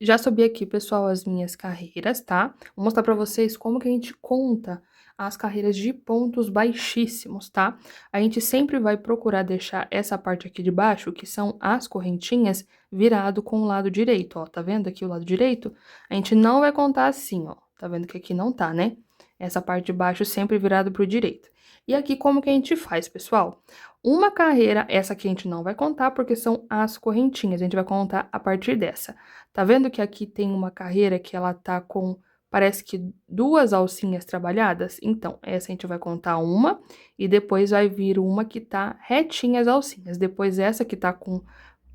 Já subi aqui, pessoal, as minhas carreiras, tá? Vou mostrar pra vocês como que a gente conta as carreiras de pontos baixíssimos, tá? A gente sempre vai procurar deixar essa parte aqui de baixo, que são as correntinhas, virado com o lado direito, ó. Tá vendo aqui o lado direito? A gente não vai contar assim, ó. Tá vendo que aqui não tá, né? Essa parte de baixo sempre virado pro direito. E aqui como que a gente faz, pessoal? Uma carreira, essa aqui a gente não vai contar, porque são as correntinhas. A gente vai contar a partir dessa. Tá vendo que aqui tem uma carreira que ela tá com, parece que duas alcinhas trabalhadas? Então, essa a gente vai contar uma, e depois vai vir uma que tá retinha as alcinhas. Depois essa que tá com,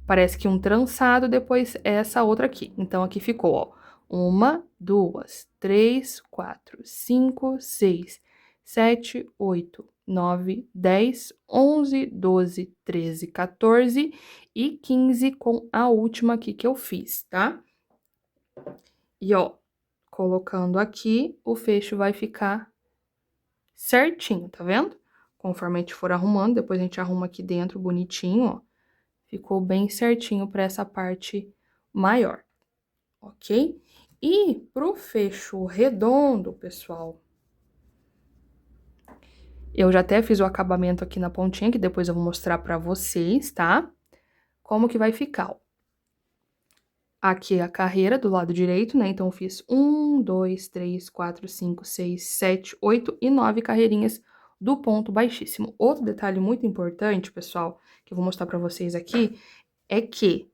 parece que um trançado, depois essa outra aqui. Então, aqui ficou, ó, 1, 2, 3, 4, 5, 6, 7, 8, 9, 10, 11, 12, 13, 14 e 15 com a última aqui que eu fiz, tá? E, ó, colocando aqui, o fecho vai ficar certinho, tá vendo? Conforme a gente for arrumando, depois a gente arruma aqui dentro bonitinho, ó. Ficou bem certinho pra essa parte maior, ok? E pro fecho redondo, pessoal, eu já até fiz o acabamento aqui na pontinha, que depois eu vou mostrar pra vocês, tá? Como que vai ficar, ó. Aqui a carreira do lado direito, né? Então, eu fiz 1, 2, 3, 4, 5, 6, 7, 8 e 9 carreirinhas do ponto baixíssimo. Outro detalhe muito importante, pessoal, que eu vou mostrar pra vocês aqui, é que,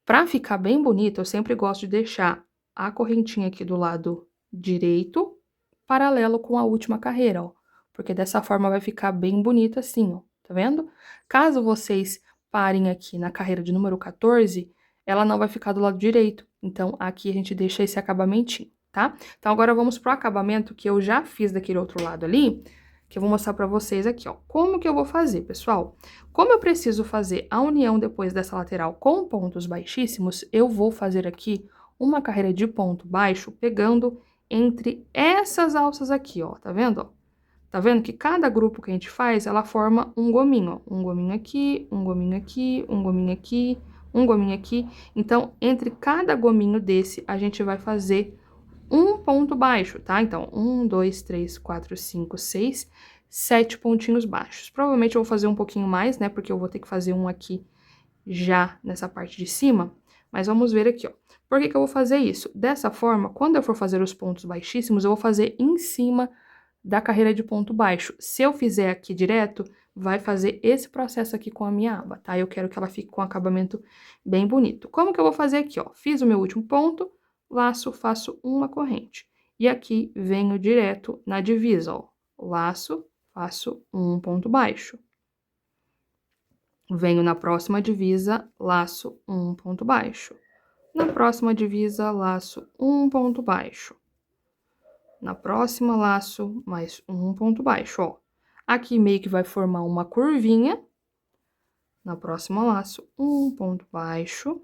pra ficar bem bonito, eu sempre gosto de deixar a correntinha aqui do lado direito, paralelo com a última carreira, ó. Porque dessa forma vai ficar bem bonita assim, ó. Tá vendo? Caso vocês parem aqui na carreira de número 14, ela não vai ficar do lado direito. Então, aqui a gente deixa esse acabamentinho, tá? Então, agora vamos pro acabamento que eu já fiz daquele outro lado ali, que eu vou mostrar pra vocês aqui, ó. Como que eu vou fazer, pessoal? Como eu preciso fazer a união depois dessa lateral com pontos baixíssimos, eu vou fazer aqui uma carreira de ponto baixo, pegando entre essas alças aqui, ó. Tá vendo, ó? Tá vendo que cada grupo que a gente faz, ela forma um gominho, ó. Um gominho aqui, um gominho aqui, um gominho aqui, um gominho aqui. Então, entre cada gominho desse, a gente vai fazer um ponto baixo, tá? Então, 1, 2, 3, 4, 5, 6, 7 pontinhos baixos. Provavelmente eu vou fazer um pouquinho mais, né? Porque eu vou ter que fazer um aqui já nessa parte de cima. Mas vamos ver aqui, ó. Por que que eu vou fazer isso? Dessa forma, quando eu for fazer os pontos baixíssimos, eu vou fazer em cima da carreira de ponto baixo. Se eu fizer aqui direto, vai fazer esse processo aqui com a minha aba, tá? Eu quero que ela fique com um acabamento bem bonito. Como que eu vou fazer aqui, ó? Fiz o meu último ponto, laço, faço uma corrente. E aqui venho direto na divisa, ó. Laço, faço um ponto baixo. Venho na próxima divisa, laço um ponto baixo. Na próxima divisa, laço um ponto baixo. Na próxima, laço mais um ponto baixo, ó. Aqui meio que vai formar uma curvinha. Na próxima, laço um ponto baixo.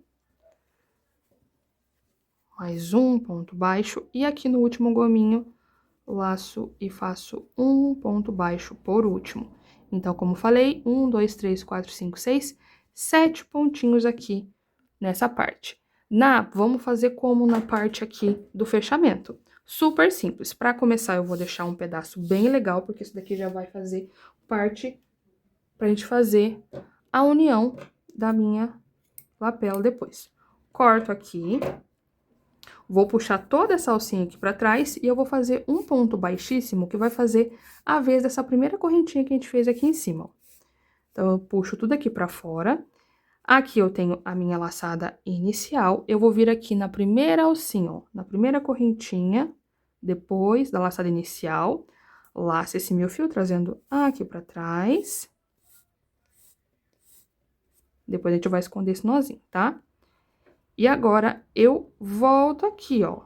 Mais um ponto baixo. E aqui no último gominho, laço e faço um ponto baixo por último. Então, como falei, 1, 2, 3, 4, 5, 6, 7 pontinhos aqui nessa parte. Vamos fazer como na parte aqui do fechamento. Super simples. Para começar, eu vou deixar um pedaço bem legal, porque isso daqui já vai fazer parte pra gente fazer a união da minha lapela depois. Corto aqui. Vou puxar toda essa alcinha aqui pra trás e eu vou fazer um ponto baixíssimo que vai fazer a vez dessa primeira correntinha que a gente fez aqui em cima, ó. Então, eu puxo tudo aqui pra fora. Aqui eu tenho a minha laçada inicial, eu vou vir aqui na primeira alcinha, ó, na primeira correntinha, depois da laçada inicial, laço esse meu fio trazendo aqui pra trás. Depois a gente vai esconder esse nozinho, tá? E agora, eu volto aqui, ó,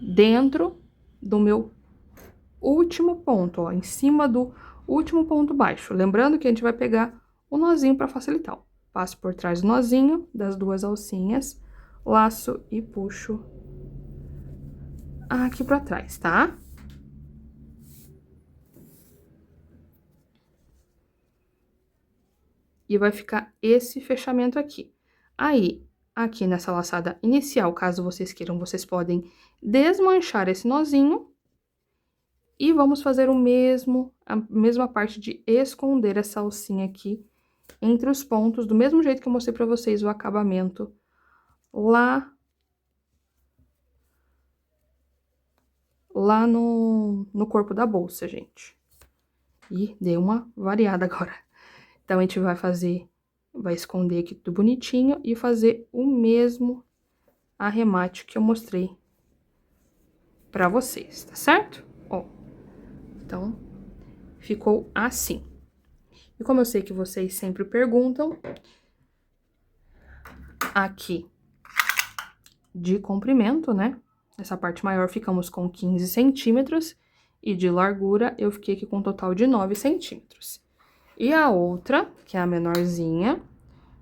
dentro do meu último ponto, ó, em cima do último ponto baixo. Lembrando que a gente vai pegar o nozinho para facilitar, ó. Passo por trás do nozinho das duas alcinhas, laço e puxo aqui pra trás, tá? E vai ficar esse fechamento aqui. Aí, aqui nessa laçada inicial, caso vocês queiram, vocês podem desmanchar esse nozinho. E vamos fazer a mesma parte de esconder essa alcinha aqui entre os pontos, do mesmo jeito que eu mostrei pra vocês o acabamento lá no corpo da bolsa, gente. E deu uma variada agora. Então, a gente vai esconder aqui tudo bonitinho e fazer o mesmo arremate que eu mostrei pra vocês, tá certo? Ó, então, ficou assim. E como eu sei que vocês sempre perguntam, aqui de comprimento, né? Essa parte maior ficamos com 15 centímetros e de largura eu fiquei aqui com um total de 9 centímetros. E a outra, que é a menorzinha,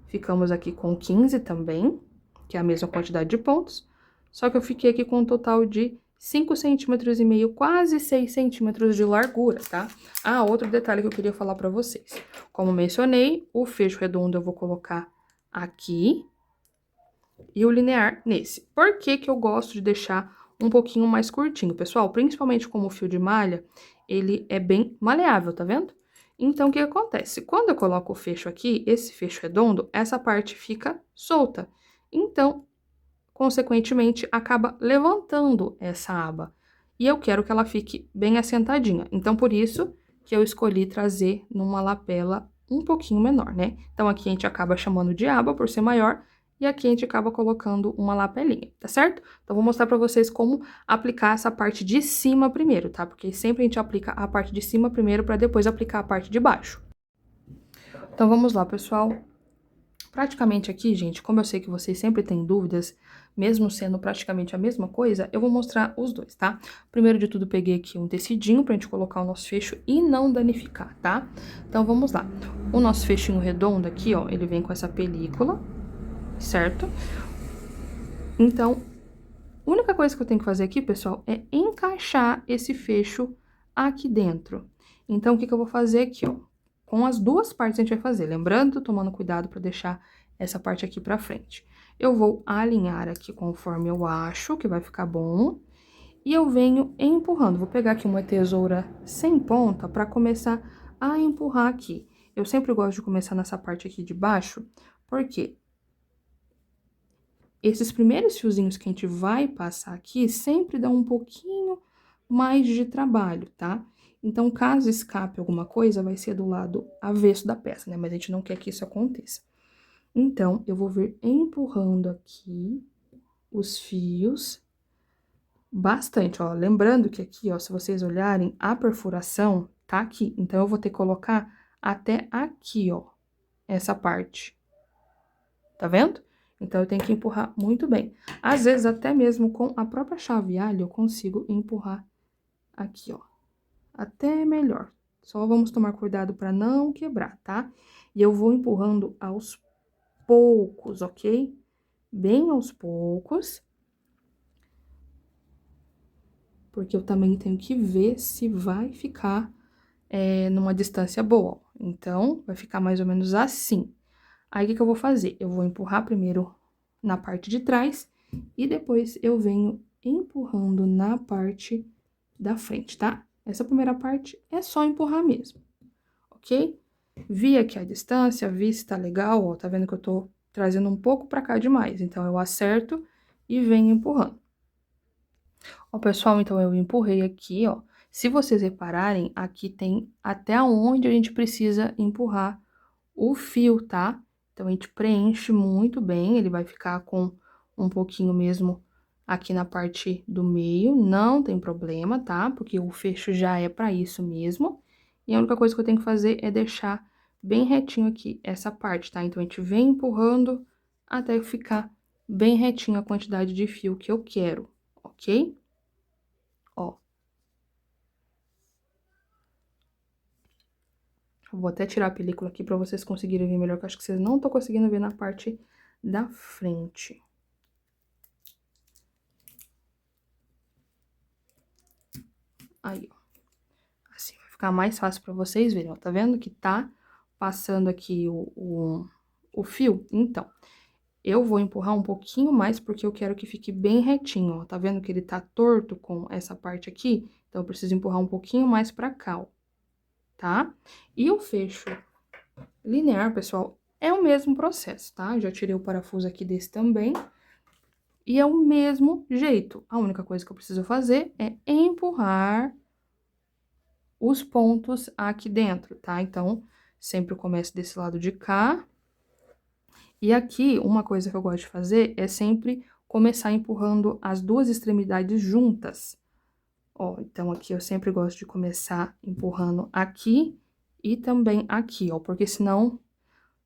ficamos aqui com 15 também, que é a mesma quantidade de pontos, só que eu fiquei aqui com um total de 5 centímetros e meio, quase 6 centímetros de largura, tá? Ah, outro detalhe que eu queria falar pra vocês. Como mencionei, o fecho redondo eu vou colocar aqui e o linear nesse. Por que que eu gosto de deixar um pouquinho mais curtinho, pessoal? Principalmente como o fio de malha, ele é bem maleável, tá vendo? Então, o que acontece? Quando eu coloco o fecho aqui, esse fecho redondo, essa parte fica solta. Então, consequentemente, acaba levantando essa aba. E eu quero que ela fique bem assentadinha. Então, por isso que eu escolhi trazer numa lapela um pouquinho menor, né? Então, aqui a gente acaba chamando de aba por ser maior, e aqui a gente acaba colocando uma lapelinha, tá certo? Então, vou mostrar pra vocês como aplicar essa parte de cima primeiro, tá? Porque sempre a gente aplica a parte de cima primeiro pra depois aplicar a parte de baixo. Então, vamos lá, pessoal. Praticamente aqui, gente, como eu sei que vocês sempre têm dúvidas, mesmo sendo praticamente a mesma coisa, eu vou mostrar os dois, tá? Primeiro de tudo, peguei aqui um tecidinho pra gente colocar o nosso fecho e não danificar, tá? Então, vamos lá. O nosso fechinho redondo aqui, ó, ele vem com essa película, certo? Então, a única coisa que eu tenho que fazer aqui, pessoal, é encaixar esse fecho aqui dentro. Então, o que que eu vou fazer aqui, ó? Com as duas partes a gente vai fazer, lembrando, tomando cuidado para deixar essa parte aqui pra frente. Eu vou alinhar aqui conforme eu acho que vai ficar bom, e eu venho empurrando. Vou pegar aqui uma tesoura sem ponta para começar a empurrar aqui. Eu sempre gosto de começar nessa parte aqui de baixo, porque esses primeiros fiozinhos que a gente vai passar aqui sempre dão um pouquinho mais de trabalho, tá? Então, caso escape alguma coisa, vai ser do lado avesso da peça, né? Mas a gente não quer que isso aconteça. Então, eu vou vir empurrando aqui os fios bastante, ó. Lembrando que aqui, ó, se vocês olharem, a perfuração tá aqui. Então, eu vou ter que colocar até aqui, ó, essa parte. Tá vendo? Então, eu tenho que empurrar muito bem. Às vezes, até mesmo com a própria chave alho, eu consigo empurrar aqui, ó. Até melhor. Só vamos tomar cuidado para não quebrar, tá? E eu vou empurrando aos poucos, ok? Bem aos poucos. Porque eu também tenho que ver se vai ficar numa distância boa. Então, vai ficar mais ou menos assim. Aí, o que eu vou fazer? Eu vou empurrar primeiro na parte de trás e depois eu venho empurrando na parte da frente, tá? Essa primeira parte é só empurrar mesmo, ok? Vi aqui a distância, vi se tá legal, ó, tá vendo que eu tô trazendo um pouco pra cá demais. Então, eu acerto e venho empurrando. Ó, pessoal, então eu empurrei aqui, ó. Se vocês repararem, aqui tem até onde a gente precisa empurrar o fio, tá? Então, a gente preenche muito bem, ele vai ficar com um pouquinho mesmo aqui na parte do meio, não tem problema, tá? Porque o fecho já é pra isso mesmo. E a única coisa que eu tenho que fazer é deixar bem retinho aqui essa parte, tá? Então, a gente vem empurrando até ficar bem retinho a quantidade de fio que eu quero, ok? Ó. Vou até tirar a película aqui pra vocês conseguirem ver melhor, que eu acho que vocês não estão conseguindo ver na parte da frente. Aí, ó. Assim vai ficar mais fácil pra vocês verem, ó. Tá vendo que tá passando aqui o fio? Então, eu vou empurrar um pouquinho mais, porque eu quero que fique bem retinho, ó. Tá vendo que ele tá torto com essa parte aqui? Então, eu preciso empurrar um pouquinho mais pra cá, ó. Tá? E o fecho linear, pessoal, é o mesmo processo, tá? Já tirei o parafuso aqui desse também. E é o mesmo jeito. A única coisa que eu preciso fazer é empurrar os pontos aqui dentro, tá? Então, sempre eu começo desse lado de cá. E aqui, uma coisa que eu gosto de fazer é sempre começar empurrando as duas extremidades juntas. Ó, então aqui eu sempre gosto de começar empurrando aqui e também aqui, ó, porque senão,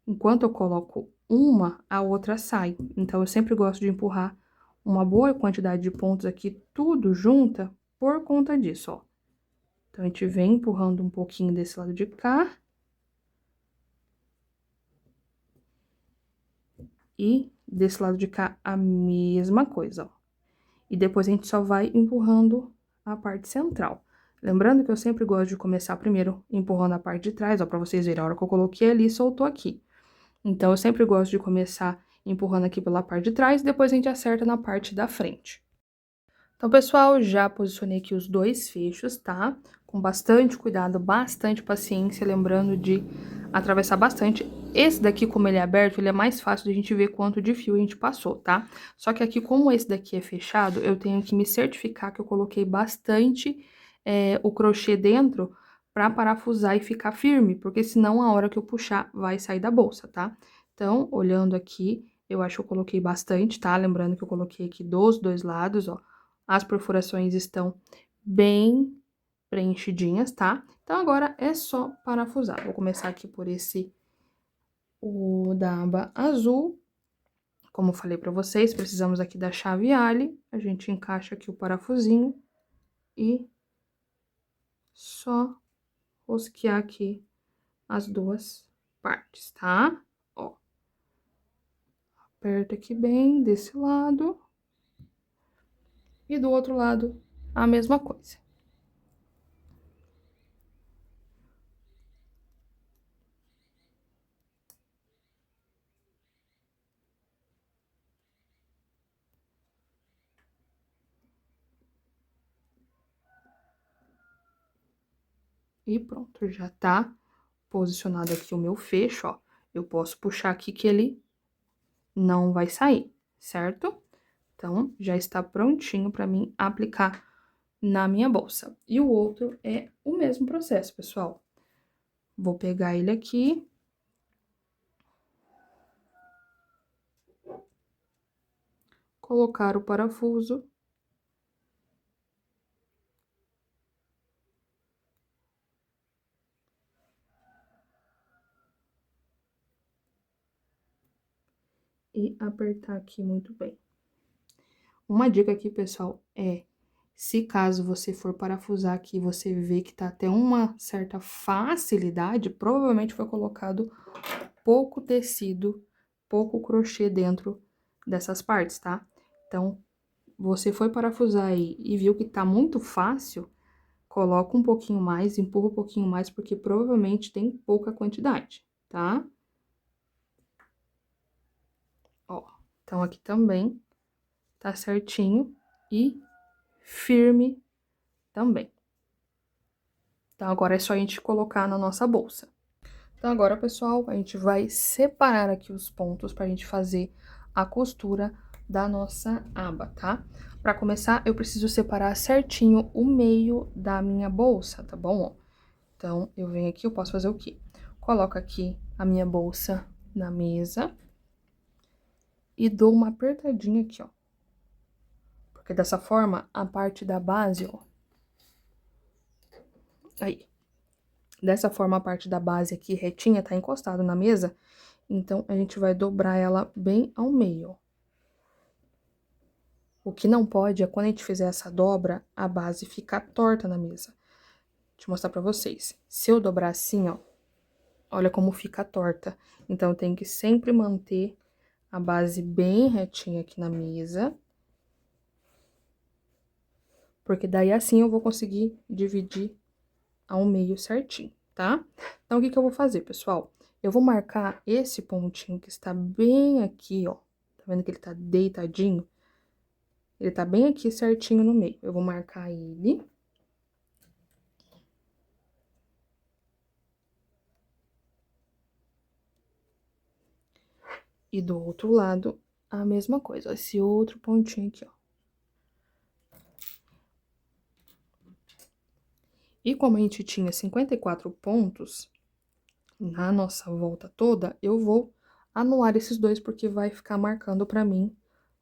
enquanto eu coloco uma, a outra sai. Então, eu sempre gosto de empurrar uma boa quantidade de pontos aqui, tudo junta, por conta disso, ó. Então, a gente vem empurrando um pouquinho desse lado de cá. E desse lado de cá, a mesma coisa, ó. E depois a gente só vai empurrando a parte central. Lembrando que eu sempre gosto de começar primeiro empurrando a parte de trás, ó, pra vocês verem, a hora que eu coloquei ali, soltou aqui. Então, eu sempre gosto de começar empurrando aqui pela parte de trás, depois a gente acerta na parte da frente. Então, pessoal, já posicionei aqui os dois fechos, tá? Com bastante cuidado, bastante paciência, lembrando de atravessar bastante. Esse daqui, como ele é aberto, ele é mais fácil de a gente ver quanto de fio a gente passou, tá? Só que aqui, como esse daqui é fechado, eu tenho que me certificar que eu coloquei bastante o crochê dentro pra parafusar e ficar firme, porque senão a hora que eu puxar vai sair da bolsa, tá? Então, olhando aqui, eu acho que eu coloquei bastante, tá? Lembrando que eu coloquei aqui dos dois lados, ó. As perfurações estão bem preenchidinhas, tá? Então, agora é só parafusar. Vou começar aqui por o da aba azul. Como eu falei pra vocês, precisamos aqui da chave Allen. A gente encaixa aqui o parafusinho e só rosquear aqui as duas partes, tá? Ó. Aperta aqui bem desse lado. E do outro lado, a mesma coisa. E pronto, já tá posicionado aqui o meu fecho, ó. Eu posso puxar aqui que ele não vai sair, certo? Então, já está prontinho pra mim aplicar na minha bolsa. E o outro é o mesmo processo, pessoal. Vou pegar ele aqui. Colocar o parafuso. E apertar aqui muito bem. Uma dica aqui, pessoal, é... Se caso você for parafusar aqui, você vê que tá até uma certa facilidade, provavelmente foi colocado pouco tecido, pouco crochê dentro dessas partes, tá? Então, você foi parafusar aí e viu que tá muito fácil, coloca um pouquinho mais, empurra um pouquinho mais, porque provavelmente tem pouca quantidade, tá? Ó, então aqui também tá certinho e firme também. Então, agora é só a gente colocar na nossa bolsa. Então, agora, pessoal, a gente vai separar aqui os pontos pra gente fazer a costura da nossa aba, tá? Pra começar, eu preciso separar certinho o meio da minha bolsa, tá bom? Ó, então, eu venho aqui, eu posso fazer o quê? Coloco aqui a minha bolsa na mesa e dou uma apertadinha aqui, ó. Porque dessa forma, a parte da base, ó, aí. Dessa forma, a parte da base aqui retinha tá encostado na mesa, então a gente vai dobrar ela bem ao meio, ó. O que não pode é quando a gente fizer essa dobra, a base ficar torta na mesa. Deixa eu mostrar pra vocês. Se eu dobrar assim, ó, olha como fica torta. Então, tem que sempre manter a base bem retinha aqui na mesa. Porque daí assim eu vou conseguir dividir ao meio certinho, tá? Então, o que que eu vou fazer, pessoal? Eu vou marcar esse pontinho que está bem aqui, ó. Tá vendo que ele tá deitadinho? Ele tá bem aqui certinho no meio. Eu vou marcar ele. E do outro lado, a mesma coisa, esse outro pontinho aqui, ó. E como a gente tinha 54 pontos na nossa volta toda, eu vou anular esses dois, porque vai ficar marcando pra mim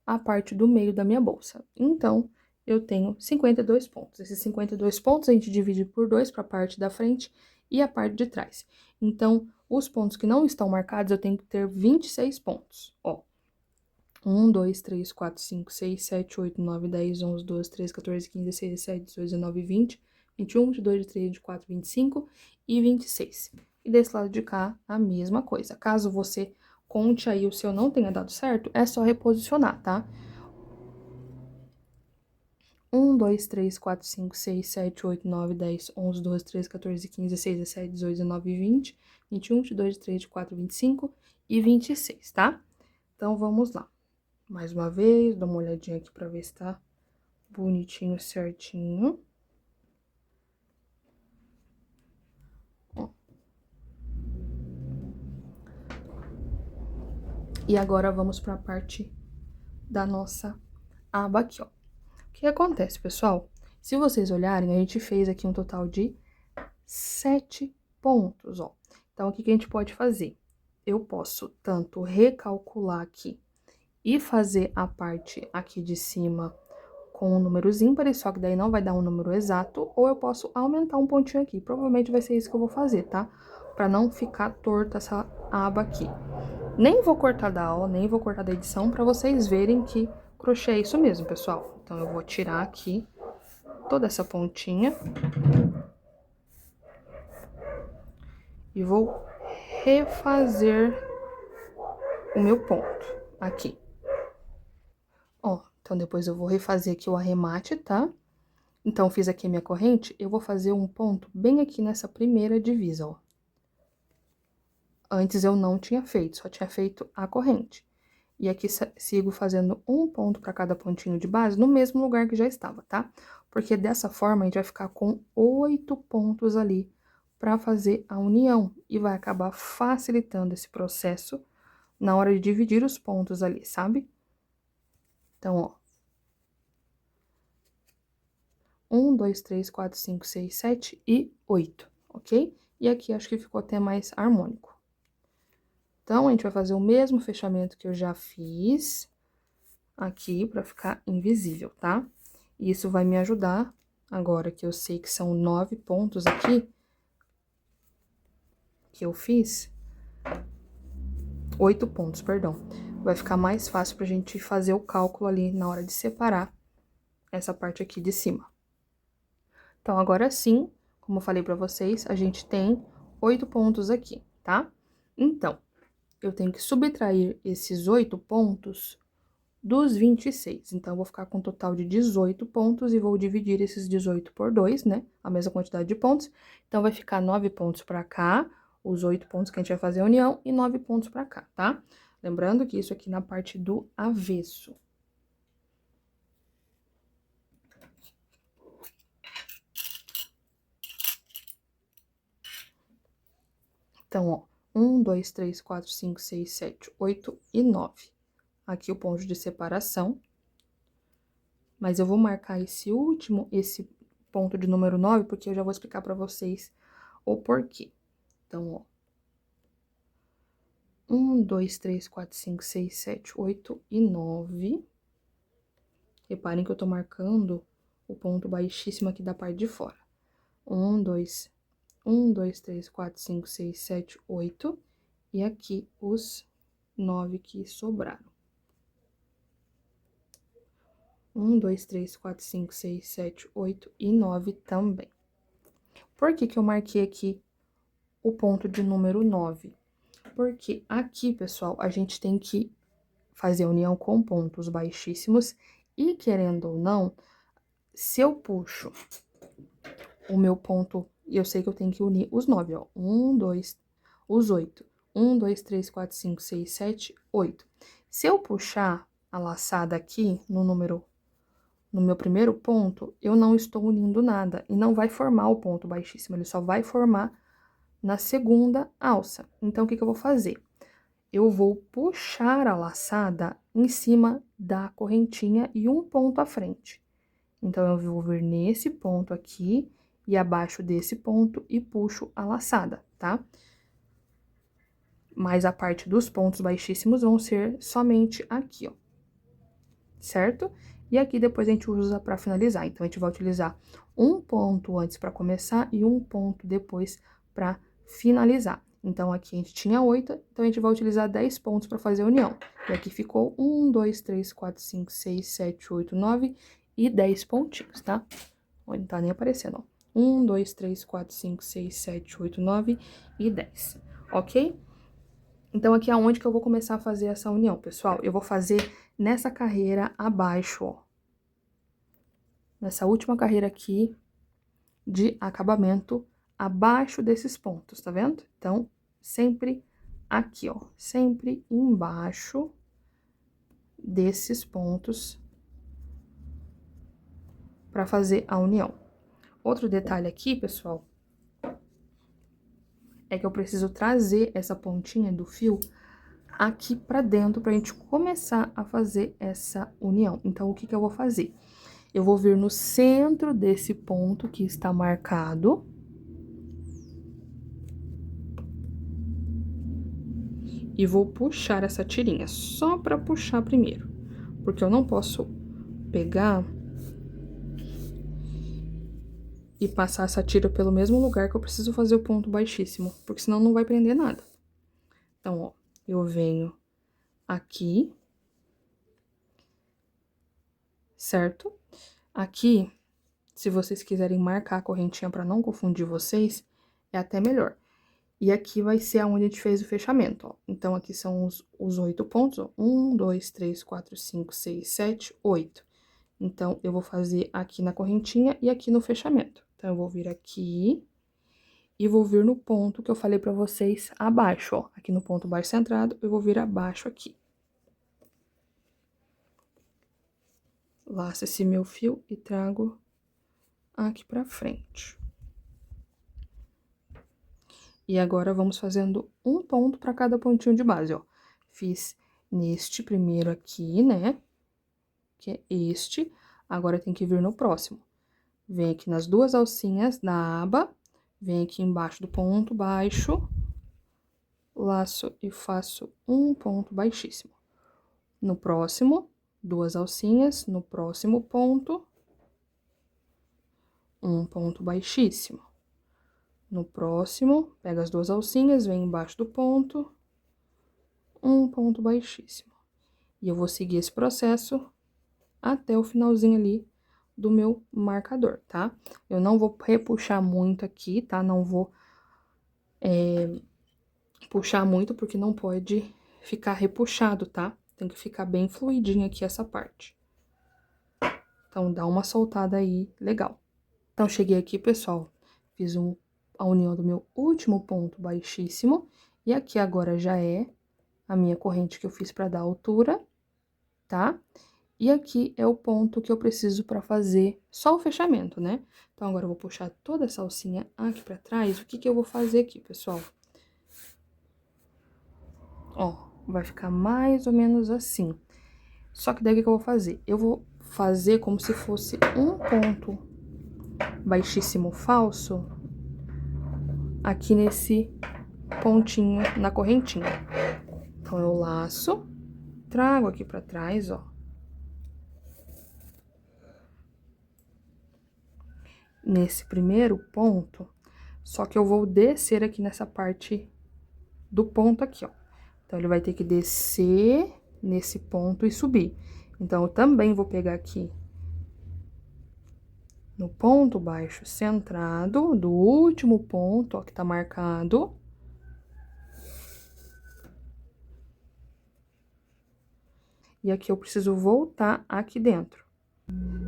a parte do meio da minha bolsa. Então, eu tenho 52 pontos. Esses 52 pontos a gente divide por dois para a parte da frente e a parte de trás. Então, os pontos que não estão marcados, eu tenho que ter 26 pontos, ó. 1, 2, 3, 4, 5, 6, 7, 8, 9, 10, 11, 12, 13, 14, 15, 16, 17, 18, 19, 20, 21, 22, 23, 24, 25 e 26. E desse lado de cá, a mesma coisa. Caso você conte aí o seu não tenha dado certo, é só reposicionar, tá? 1, 2, 3, 4, 5, 6, 7, 8, 9, 10, 11, 12, 13, 14, 15, 16, 17, 18, 19, 20, 21, 22, 23, 24, 25 e 26, tá? Então, vamos lá. Mais uma vez, dá uma olhadinha aqui pra ver se tá bonitinho, certinho. Ó. E agora, vamos pra parte da nossa aba aqui, ó. O que acontece, pessoal? Se vocês olharem, a gente fez aqui um total de 7 pontos, ó. Então, o que que a gente pode fazer? Eu posso tanto recalcular aqui e fazer a parte aqui de cima com números ímpares, só que daí não vai dar um número exato, ou eu posso aumentar um pontinho aqui. Provavelmente vai ser isso que eu vou fazer, tá? Pra não ficar torta essa aba aqui. Nem vou cortar da aula, nem vou cortar da edição, pra vocês verem que crochê é isso mesmo, pessoal. Então, eu vou tirar aqui toda essa pontinha e vou refazer o meu ponto aqui. Ó, então depois eu vou refazer aqui o arremate, tá? Então, fiz aqui a minha corrente, eu vou fazer um ponto bem aqui nessa primeira divisa, ó. Antes eu não tinha feito, só tinha feito a corrente. E aqui sigo fazendo um ponto para cada pontinho de base no mesmo lugar que já estava, tá? Porque dessa forma a gente vai ficar com 8 pontos ali para fazer a união e vai acabar facilitando esse processo na hora de dividir os pontos ali, sabe? Então, ó. 1, 2, 3, 4, 5, 6, 7 e 8, ok? E aqui acho que ficou até mais harmônico. Então, a gente vai fazer o mesmo fechamento que eu já fiz aqui pra ficar invisível, tá? E isso vai me ajudar, agora que eu sei que são 9 pontos aqui, que eu fiz, 8 pontos, perdão. Vai ficar mais fácil pra gente fazer o cálculo ali na hora de separar essa parte aqui de cima. Então, agora sim, como eu falei pra vocês, a gente tem 8 pontos aqui, tá? Então, eu tenho que subtrair esses 8 pontos dos 26. Então, eu vou ficar com um total de 18 pontos e vou dividir esses 18 por 2, né? A mesma quantidade de pontos. Então, vai ficar 9 pontos pra cá, os 8 pontos que a gente vai fazer a união, e 9 pontos pra cá, tá? Lembrando que isso aqui na parte do avesso. Então, ó, 1, 2, 3, 4, 5, 6, 7, 8 e 9. Aqui o ponto de separação. Mas eu vou marcar esse ponto de número 9, porque eu já vou explicar pra vocês o porquê. Então, ó. 1, 2, 3, 4, 5, 6, 7, 8 e 9. Reparem que eu tô marcando o ponto baixíssimo aqui da parte de fora. 1, 2, 3, 4, 5, 6, 7, 8. E aqui os 9 que sobraram. 1, 2, 3, 4, 5, 6, 7, 8 e 9 também. Por que que eu marquei aqui o ponto de número 9? Porque aqui, pessoal, a gente tem que fazer a união com pontos baixíssimos e, querendo ou não, se eu puxo o meu ponto, eu sei que eu tenho que unir os 9, ó. 1, 2, os 8. 1, 2, 3, 4, 5, 6, 7, 8. Se eu puxar a laçada aqui no meu primeiro ponto, eu não estou unindo nada e não vai formar o ponto baixíssimo, ele só vai formar na segunda alça. Então, o que que eu vou fazer? Eu vou puxar a laçada em cima da correntinha e um ponto à frente. Então, eu vou vir nesse ponto aqui e abaixo desse ponto e puxo a laçada, tá? Mas a parte dos pontos baixíssimos vão ser somente aqui, ó. Certo? E aqui depois a gente usa para finalizar. Então, a gente vai utilizar um ponto antes para começar e um ponto depois para finalizar. Então, aqui a gente tinha 8, então a gente vai utilizar 10 pontos para fazer a união. E aqui ficou 1, 2, 3, 4, 5, 6, 7, 8, 9 e 10 pontinhos, tá? Não tá nem aparecendo, ó. 1, 2, 3, 4, 5, 6, 7, 8, 9 e 10, ok? Então, aqui é onde que eu vou começar a fazer essa união, pessoal. Eu vou fazer nessa carreira abaixo, ó. Nessa última carreira aqui de acabamento, abaixo desses pontos, tá vendo? Então, sempre aqui, ó. Sempre embaixo desses pontos para fazer a união. Outro detalhe aqui, pessoal, é que eu preciso trazer essa pontinha do fio aqui pra dentro pra gente começar a fazer essa união. Então, o que que eu vou fazer? Eu vou vir no centro desse ponto que está marcado. E vou puxar essa tirinha, só pra puxar primeiro. Porque eu não posso pegar e passar essa tira pelo mesmo lugar que eu preciso fazer o ponto baixíssimo, porque senão não vai prender nada. Então, ó, eu venho aqui, certo? Aqui, se vocês quiserem marcar a correntinha para não confundir vocês, é até melhor. E aqui vai ser aonde a gente fez o fechamento, ó. Então, aqui são os 8 pontos, ó. 1, 2, 3, 4, 5, 6, 7, 8. Então, eu vou fazer aqui na correntinha e aqui no fechamento. Então, eu vou vir aqui e vou vir no ponto que eu falei pra vocês abaixo, ó. Aqui no ponto baixo centrado, eu vou vir abaixo aqui. Laço esse meu fio e trago aqui pra frente. E agora, vamos fazendo um ponto pra cada pontinho de base, ó. Fiz neste primeiro aqui, né? Que é este. Agora, tem que vir no próximo. Vem aqui nas duas alcinhas da aba, vem aqui embaixo do ponto baixo, laço e faço um ponto baixíssimo. No próximo, duas alcinhas, no próximo ponto, um ponto baixíssimo. No próximo, pega as duas alcinhas, vem embaixo do ponto, um ponto baixíssimo. E eu vou seguir esse processo até o finalzinho ali do meu marcador, tá? Eu não vou repuxar muito aqui, tá? Não vou puxar muito, porque não pode ficar repuxado, tá? Tem que ficar bem fluidinho aqui essa parte. Então, dá uma soltada aí, legal. Então, cheguei aqui, pessoal, fiz a união do meu último ponto baixíssimo, e aqui agora já é a minha corrente que eu fiz pra dar altura, tá? E aqui é o ponto que eu preciso pra fazer só o fechamento, né? Então, agora eu vou puxar toda essa alcinha aqui pra trás. O que que eu vou fazer aqui, pessoal? Ó, vai ficar mais ou menos assim. Só que daí o que que eu vou fazer? Eu vou fazer como se fosse um ponto baixíssimo falso aqui nesse pontinho, na correntinha. Então, eu laço, trago aqui pra trás, ó. Nesse primeiro ponto, só que eu vou descer aqui nessa parte do ponto aqui, ó. Então, ele vai ter que descer nesse ponto e subir. Então, eu também vou pegar aqui no ponto baixo centrado, do último ponto, ó, que tá marcado. E aqui eu preciso voltar aqui dentro.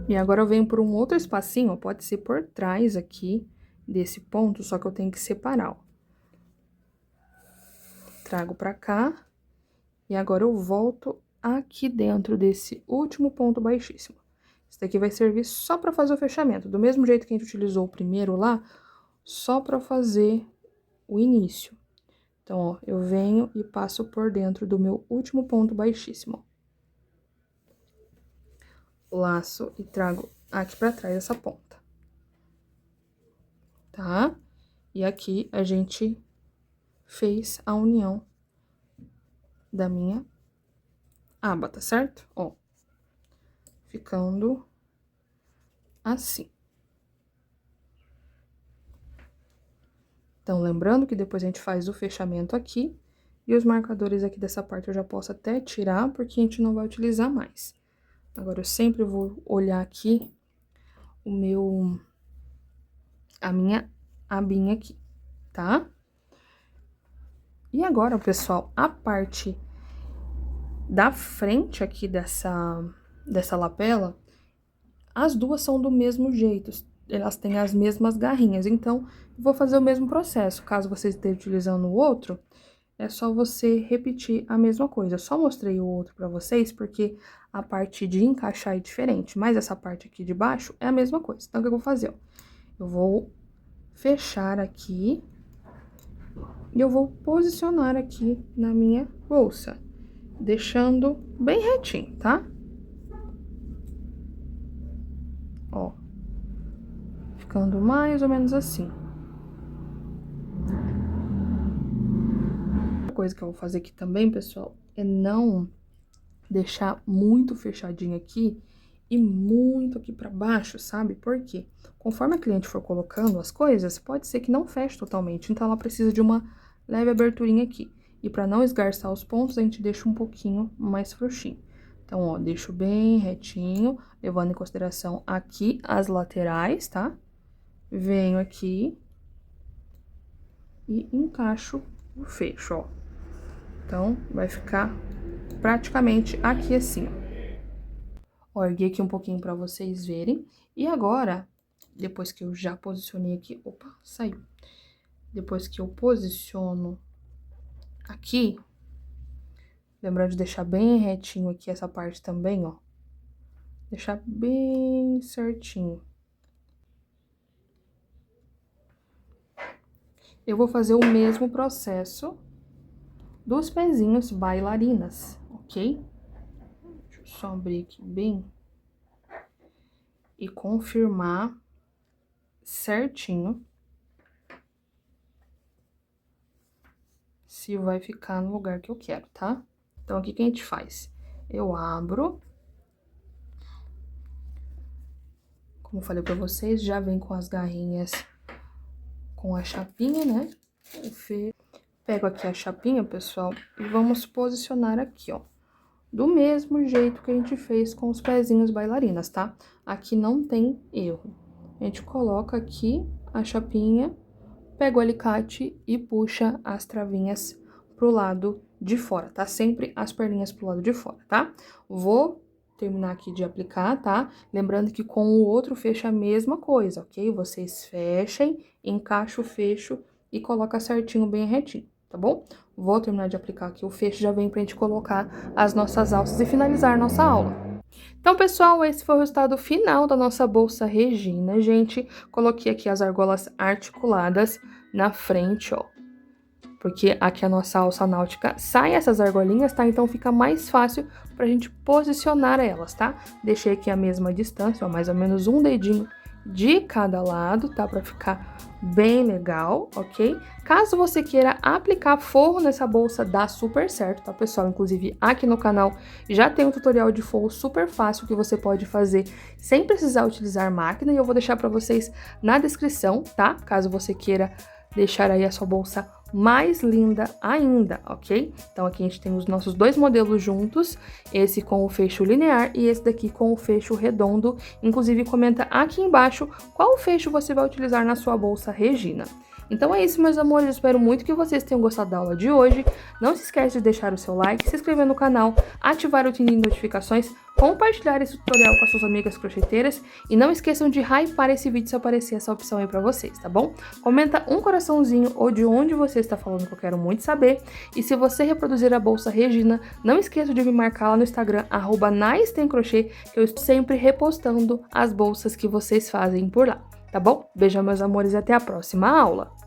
E agora eu venho por um outro espacinho, ó, pode ser por trás aqui desse ponto, só que eu tenho que separar, ó. Trago pra cá, e agora eu volto aqui dentro desse último ponto baixíssimo. Isso daqui vai servir só pra fazer o fechamento, do mesmo jeito que a gente utilizou o primeiro lá, só pra fazer o início. Então, ó, eu venho e passo por dentro do meu último ponto baixíssimo, ó. Laço e trago aqui pra trás essa ponta, tá? E aqui a gente fez a união da minha aba, tá certo? Ó, ficando assim. Então, lembrando que depois a gente faz o fechamento aqui, e os marcadores aqui dessa parte eu já posso até tirar, porque a gente não vai utilizar mais. Agora, eu sempre vou olhar aqui a minha abinha aqui, tá? E agora, pessoal, a parte da frente aqui dessa lapela, as duas são do mesmo jeito, elas têm as mesmas garrinhas, então, eu vou fazer o mesmo processo. Caso você esteja utilizando o outro, é só você repetir a mesma coisa. Eu só mostrei o outro pra vocês, porque a parte de encaixar é diferente, mas essa parte aqui de baixo é a mesma coisa. Então, o que eu vou fazer, ó? Eu vou fechar aqui e eu vou posicionar aqui na minha bolsa, deixando bem retinho, tá? Ó, ficando mais ou menos assim. Outra coisa que eu vou fazer aqui também, pessoal, é não deixar muito fechadinho aqui e muito aqui pra baixo, sabe? Por quê? Conforme a cliente for colocando as coisas, pode ser que não feche totalmente, então ela precisa de uma leve aberturinha aqui. E pra não esgarçar os pontos, a gente deixa um pouquinho mais frouxinho. Então, ó, deixo bem retinho, levando em consideração aqui as laterais, tá? Venho aqui e encaixo o fecho, ó. Então, vai ficar praticamente aqui assim, ó. Ó, ergui aqui um pouquinho pra vocês verem. E agora, depois que eu já posicionei aqui... Opa, saiu. Depois que eu posiciono aqui, lembrando de deixar bem retinho aqui essa parte também, ó. Deixar bem certinho. Eu vou fazer o mesmo processo dos pezinhos bailarinas, ok? Deixa eu só abrir aqui bem e confirmar certinho se vai ficar no lugar que eu quero, tá? Então, aqui que a gente faz? Eu abro. Como eu falei pra vocês, já vem com as garrinhas com a chapinha, né? Pego aqui a chapinha, pessoal, e vamos posicionar aqui, ó. Do mesmo jeito que a gente fez com os pezinhos bailarinas, tá? Aqui não tem erro. A gente coloca aqui a chapinha, pega o alicate e puxa as travinhas pro lado de fora, tá? Sempre as perninhas pro lado de fora, tá? Vou terminar aqui de aplicar, tá? Lembrando que com o outro fecho é a mesma coisa, ok? Vocês fechem, encaixam o fecho e coloca certinho, bem retinho, tá bom? Vou terminar de aplicar aqui o fecho, já vem pra gente colocar as nossas alças e finalizar nossa aula. Então, pessoal, esse foi o resultado final da nossa bolsa Regina, gente. Coloquei aqui as argolas articuladas na frente, ó. Porque aqui a nossa alça náutica sai essas argolinhas, tá? Então, fica mais fácil pra gente posicionar elas, tá? Deixei aqui a mesma distância, ó, mais ou menos um dedinho de cada lado, tá? Pra ficar bem legal, ok? Caso você queira aplicar forro nessa bolsa, dá super certo, tá, pessoal? Inclusive, aqui no canal já tem um tutorial de forro super fácil que você pode fazer sem precisar utilizar máquina, e eu vou deixar pra vocês na descrição, tá? Caso você queira deixar aí a sua bolsa mais linda ainda, ok? Então, aqui a gente tem os nossos dois modelos juntos, esse com o fecho linear e esse daqui com o fecho redondo. Inclusive, comenta aqui embaixo qual fecho você vai utilizar na sua bolsa Regina. Então é isso, meus amores, eu espero muito que vocês tenham gostado da aula de hoje. Não se esquece de deixar o seu like, se inscrever no canal, ativar o sininho de notificações, compartilhar esse tutorial com as suas amigas crocheteiras e não esqueçam de hypar esse vídeo se aparecer essa opção aí pra vocês, tá bom? Comenta um coraçãozinho ou de onde você está falando que eu quero muito saber. E se você reproduzir a bolsa Regina, não esqueça de me marcar lá no Instagram, @naistemcrochê, que eu estou sempre repostando as bolsas que vocês fazem por lá, tá bom? Beijo, meus amores, e até a próxima aula!